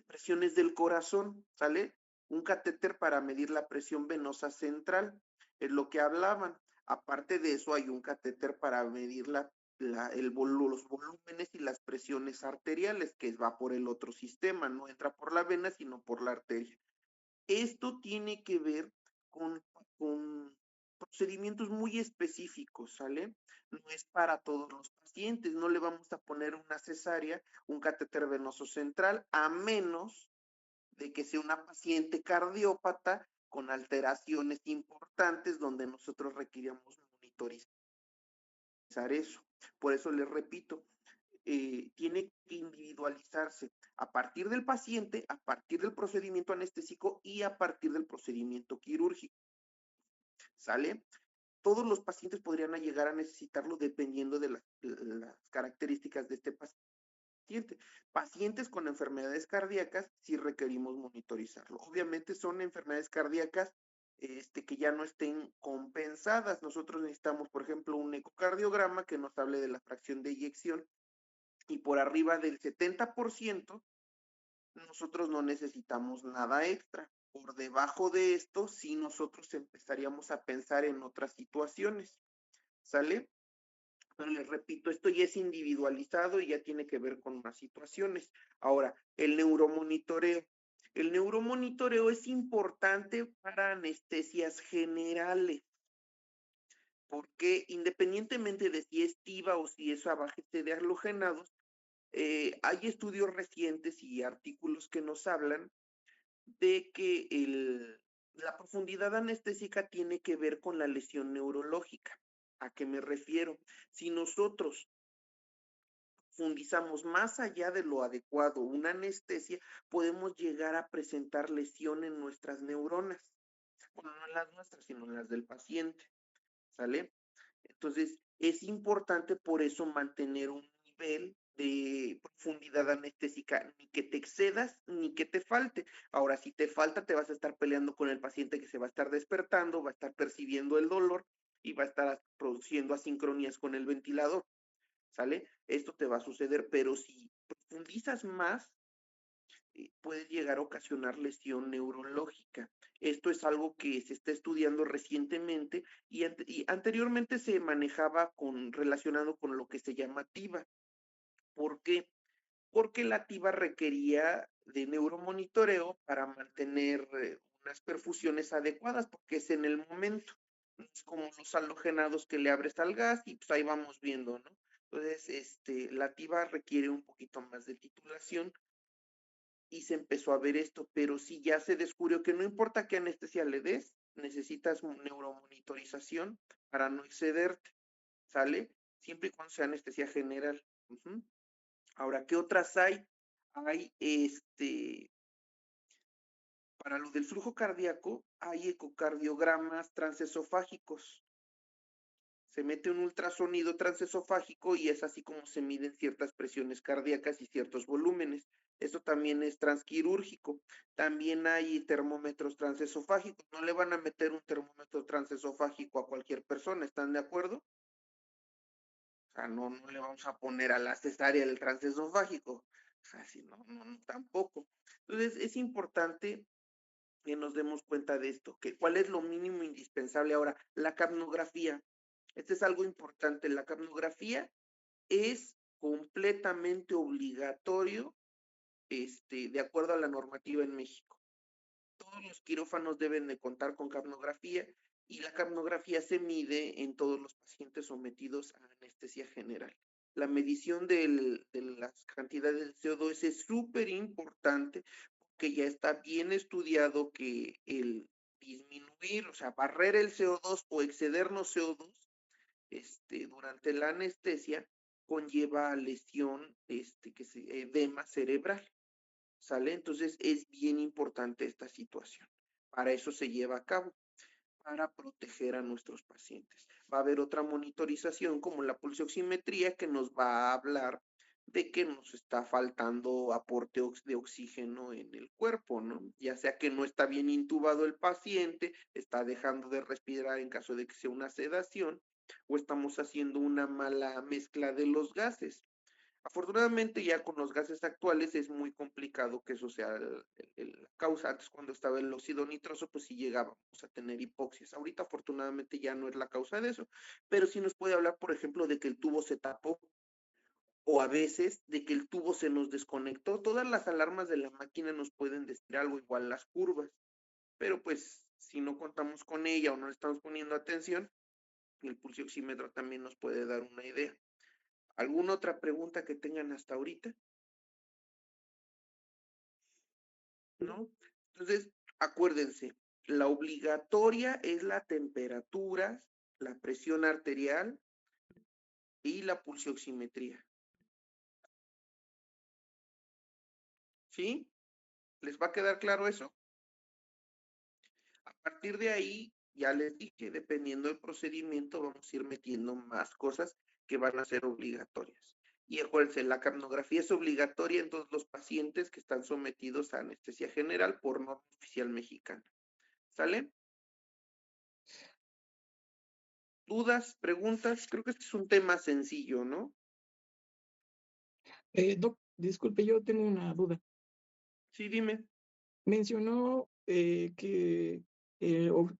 presiones del corazón, ¿sale? Un catéter para medir la presión venosa central, es lo que hablaban. Aparte de eso, hay un catéter para medir los volúmenes y las presiones arteriales, que va por el otro sistema, no entra por la vena, sino por la arteria. Esto tiene que ver con procedimientos muy específicos, ¿sale? No es para todos los pacientes, no le vamos a poner una cesárea, un catéter venoso central, a menos de que sea una paciente cardiópata con alteraciones importantes donde nosotros requeríamos monitorizar eso. Por eso les repito, tiene que individualizarse a partir del paciente, a partir del procedimiento anestésico y a partir del procedimiento quirúrgico. ¿Sale? Todos los pacientes podrían llegar a necesitarlo dependiendo de las características de este paciente. Pacientes con enfermedades cardíacas sí requerimos monitorizarlo. Obviamente son enfermedades cardíacas que ya no estén compensadas. Nosotros necesitamos, por ejemplo, un ecocardiograma que nos hable de la fracción de eyección y por arriba del 70%, nosotros no necesitamos nada extra. Por debajo de esto, sí nosotros empezaríamos a pensar en otras situaciones, ¿sale? Pero les repito, esto ya es individualizado y ya tiene que ver con más situaciones. Ahora, el neuromonitoreo. El neuromonitoreo es importante para anestesias generales, porque independientemente de si es TIVA o si es abajeste de halogenados, hay estudios recientes y artículos que nos hablan de que la profundidad anestésica tiene que ver con la lesión neurológica. ¿A qué me refiero? Si nosotros profundizamos más allá de lo adecuado una anestesia, podemos llegar a presentar lesión en nuestras neuronas. Bueno, no en las nuestras, sino en las del paciente. ¿Sale? Entonces, es importante por eso mantener un nivel de profundidad anestésica, ni que te excedas, ni que te falte. Ahora, si te falta, te vas a estar peleando con el paciente que se va a estar despertando, va a estar percibiendo el dolor y va a estar produciendo asincronías con el ventilador, ¿sale? Esto te va a suceder, pero si profundizas más, puede llegar a ocasionar lesión neurológica. Esto es algo que se está estudiando recientemente y anteriormente se manejaba relacionado con lo que se llama TIVA. ¿Por qué? Porque la TIVA requería de neuromonitoreo para mantener unas perfusiones adecuadas, porque es en el momento. No es como los halogenados que le abres al gas y pues ahí vamos viendo, ¿no? Entonces, la TIVA requiere un poquito más de titulación y se empezó a ver esto, pero sí ya se descubrió que no importa qué anestesia le des, necesitas neuromonitorización para no excederte, ¿sale? Siempre y cuando sea anestesia general. Ahora, ¿qué otras hay? Hay para lo del flujo cardíaco, hay ecocardiogramas transesofágicos. Se mete un ultrasonido transesofágico y es así como se miden ciertas presiones cardíacas y ciertos volúmenes. Esto también es transquirúrgico. También hay termómetros transesofágicos. No le van a meter un termómetro transesofágico a cualquier persona, ¿están de acuerdo? O sea, no le vamos a poner a la cesárea el transesofágico. O sea, sí, no, tampoco. Entonces, es importante que nos demos cuenta de esto, que cuál es lo mínimo indispensable. Ahora, la capnografía. Este es algo importante. La capnografía es completamente obligatorio, de acuerdo a la normativa en México. Todos los quirófanos deben de contar con capnografía y la capnografía se mide en todos los pacientes sometidos a anestesia general. La medición de las cantidades de CO2 es súper importante porque ya está bien estudiado que el disminuir, o sea, barrer el CO2 o excedernos CO2 durante la anestesia conlleva lesión, edema cerebral, ¿sale? Entonces es bien importante esta situación. Para eso se lleva a cabo, para proteger a nuestros pacientes. Va a haber otra monitorización como la pulsioximetría que nos va a hablar de que nos está faltando aporte de oxígeno en el cuerpo, ¿no? Ya sea que no está bien intubado el paciente, está dejando de respirar en caso de que sea una sedación, o estamos haciendo una mala mezcla de los gases. Afortunadamente ya con los gases actuales es muy complicado que eso sea la causa. Antes cuando estaba el óxido nitroso, pues sí llegábamos a tener hipoxias. Ahorita afortunadamente ya no es la causa de eso, pero sí nos puede hablar, por ejemplo, de que el tubo se tapó o a veces de que el tubo se nos desconectó. Todas las alarmas de la máquina nos pueden decir algo, igual las curvas, pero pues si no contamos con ella o no le estamos poniendo atención, el pulsioxímetro también nos puede dar una idea. ¿Alguna otra pregunta que tengan hasta ahorita? ¿No? Entonces, acuérdense, la obligatoria es la temperatura, la presión arterial y la pulsioximetría. ¿Sí? ¿Les va a quedar claro eso? A partir de ahí, ya les dije, dependiendo del procedimiento, vamos a ir metiendo más cosas que van a ser obligatorias. Y acuérdense, la capnografía es obligatoria en todos los pacientes que están sometidos a anestesia general por norma oficial mexicana. ¿Sale? ¿Dudas, preguntas? Creo que este es un tema sencillo, ¿no? Doc, disculpe, yo tengo una duda. Sí, dime. Mencionó que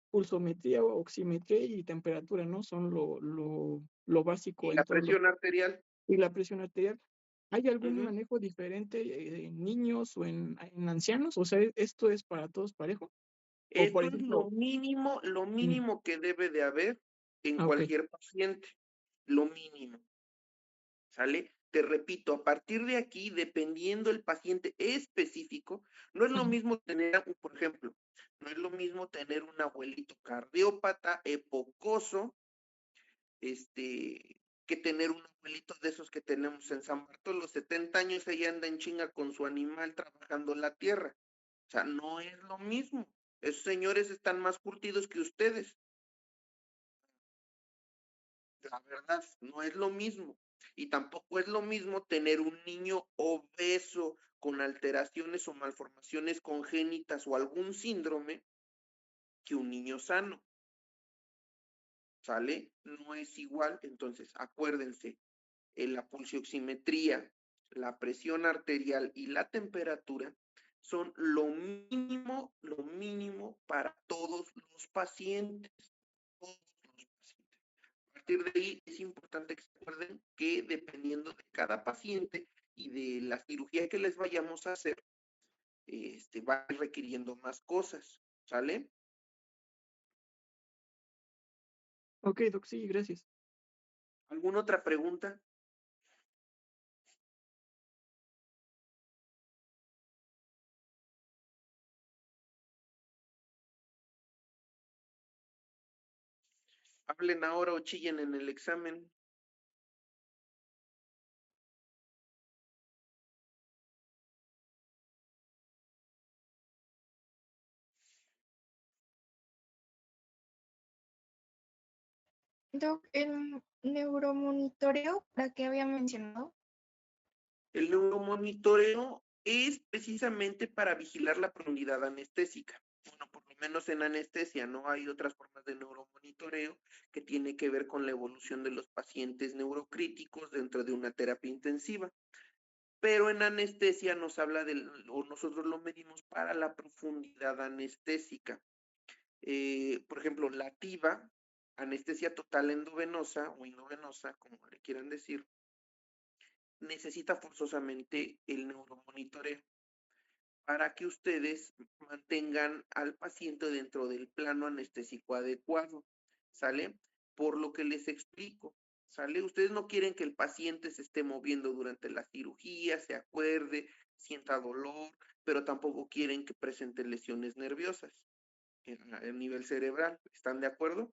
pulsometría, oximetría y temperatura, ¿no? Son lo básico Y en la todos los... presión arterial. Y la presión arterial. ¿Hay algún Ujú. manejo diferente en niños o en ancianos? O sea, ¿esto es para todos parejo? O por Esto es ejemplo... lo mínimo que debe de haber en ok. cualquier paciente. Lo mínimo. ¿Sale? Te repito, a partir de aquí, dependiendo el paciente específico, no es lo Ajá. mismo tener, por ejemplo, no es lo mismo tener un abuelito cardiópata, epocoso, que tener un abuelito de esos que tenemos en San Bartolo, 70 años, ella anda en chinga con su animal trabajando la tierra. O sea, no es lo mismo. Esos señores están más curtidos que ustedes. La verdad, no es lo mismo. Y tampoco es lo mismo tener un niño obeso con alteraciones o malformaciones congénitas o algún síndrome que un niño sano. ¿Sale? No es igual. Entonces, acuérdense, la pulsioximetría, la presión arterial y la temperatura son lo mínimo para todos los pacientes. Todos los pacientes. A partir de ahí es importante que se acuerden que dependiendo de cada paciente y de la cirugía que les vayamos a hacer, va requiriendo más cosas, ¿sale? Ok, Doc, sí, gracias. ¿Alguna otra pregunta? Hablen ahora o chillen en el examen. Doc, el neuromonitoreo, ¿para qué había mencionado? El neuromonitoreo es precisamente para vigilar la profundidad anestésica. Bueno, por lo menos en anestesia, ¿no? Hay otras formas de neuromonitoreo que tiene que ver con la evolución de los pacientes neurocríticos dentro de una terapia intensiva. Pero en anestesia nos habla o nosotros lo medimos para la profundidad anestésica. Por ejemplo, la TIVA, anestesia total endovenosa o endovenosa, como le quieran decir, necesita forzosamente el neuromonitoreo para que ustedes mantengan al paciente dentro del plano anestésico adecuado, ¿sale? Por lo que les explico, ¿sale? Ustedes no quieren que el paciente se esté moviendo durante la cirugía, se acuerde, sienta dolor, pero tampoco quieren que presente lesiones nerviosas a nivel cerebral, ¿están de acuerdo?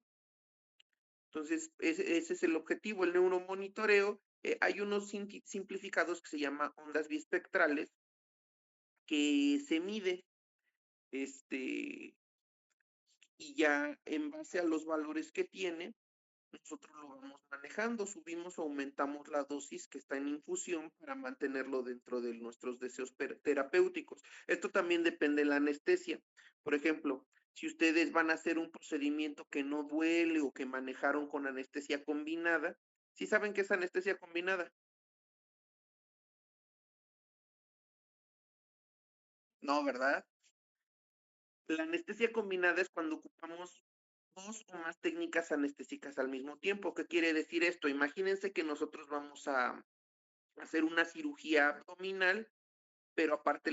Entonces, ese es el objetivo, el neuromonitoreo. Hay unos simplificados que se llaman ondas biespectrales que se mide, y ya en base a los valores que tiene, nosotros lo vamos manejando, subimos o aumentamos la dosis que está en infusión para mantenerlo dentro de nuestros deseos terapéuticos. Esto también depende de la anestesia. Por ejemplo, si ustedes van a hacer un procedimiento que no duele o que manejaron con anestesia combinada, ¿sí saben qué es anestesia combinada? No, ¿verdad? La anestesia combinada es cuando ocupamos dos o más técnicas anestésicas al mismo tiempo. ¿Qué quiere decir esto? Imagínense que nosotros vamos a hacer una cirugía abdominal, pero aparte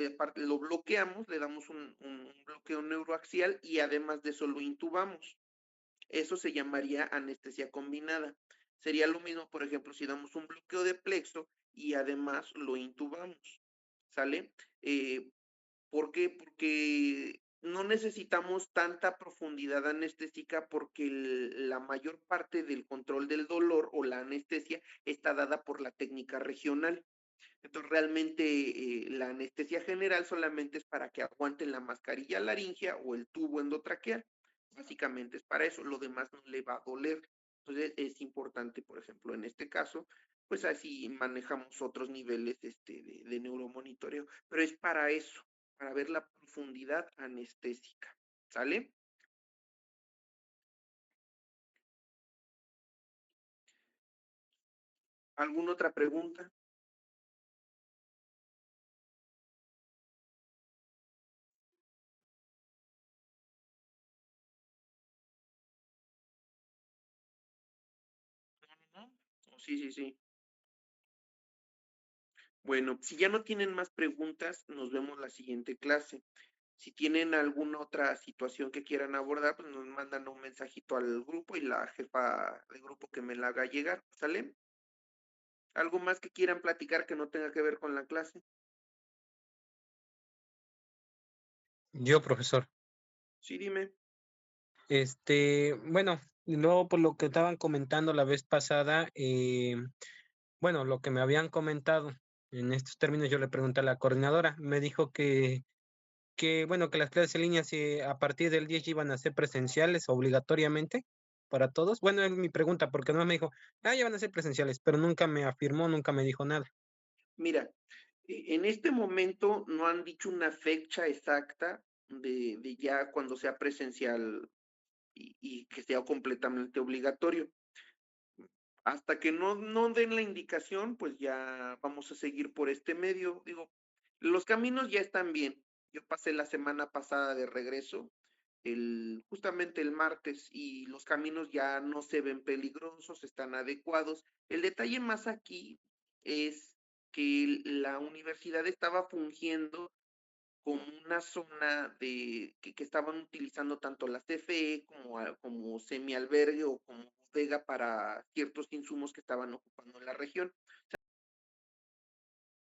aparte lo bloqueamos, le damos un bloqueo neuroaxial y además de eso lo intubamos. Eso se llamaría anestesia combinada. Sería lo mismo, por ejemplo, si damos un bloqueo de plexo y además lo intubamos. ¿Sale? ¿Por qué? Porque no necesitamos tanta profundidad anestésica porque la mayor parte del control del dolor o la anestesia está dada por la técnica regional. Entonces, realmente la anestesia general solamente es para que aguanten la mascarilla laringea o el tubo endotraqueal. Básicamente es para eso, lo demás no le va a doler. Entonces, es importante, por ejemplo, en este caso, pues así manejamos otros niveles de neuromonitoreo, pero es para eso, para ver la profundidad anestésica. ¿Sale? ¿Alguna otra pregunta? ¿No? Oh, sí, sí, sí. Bueno, si ya no tienen más preguntas, nos vemos la siguiente clase. Si tienen alguna otra situación que quieran abordar, pues nos mandan un mensajito al grupo y la jefa del grupo que me la haga llegar, ¿sale? ¿Algo más que quieran platicar que no tenga que ver con la clase? Yo, profesor. Sí, dime. Bueno, luego por lo que estaban comentando la vez pasada, bueno, lo que me habían comentado en estos términos, yo le pregunté a la coordinadora, me dijo bueno, que las clases en línea a partir del 10 ya iban a ser presenciales obligatoriamente para todos. Bueno, es mi pregunta, porque no me dijo, ya van a ser presenciales, pero nunca me afirmó, nunca me dijo nada. Mira, en este momento no han dicho una fecha exacta de ya cuando sea presencial y que sea completamente obligatorio. Hasta que no den la indicación, pues ya vamos a seguir por este medio. Digo, los caminos ya están bien. Yo pasé la semana pasada de regreso, justamente el martes, y los caminos ya no se ven peligrosos, están adecuados. El detalle más aquí es que la universidad estaba fungiendo como una zona que estaban utilizando tanto la CFE como semialbergue o como bodega para ciertos insumos que estaban ocupando en la región. O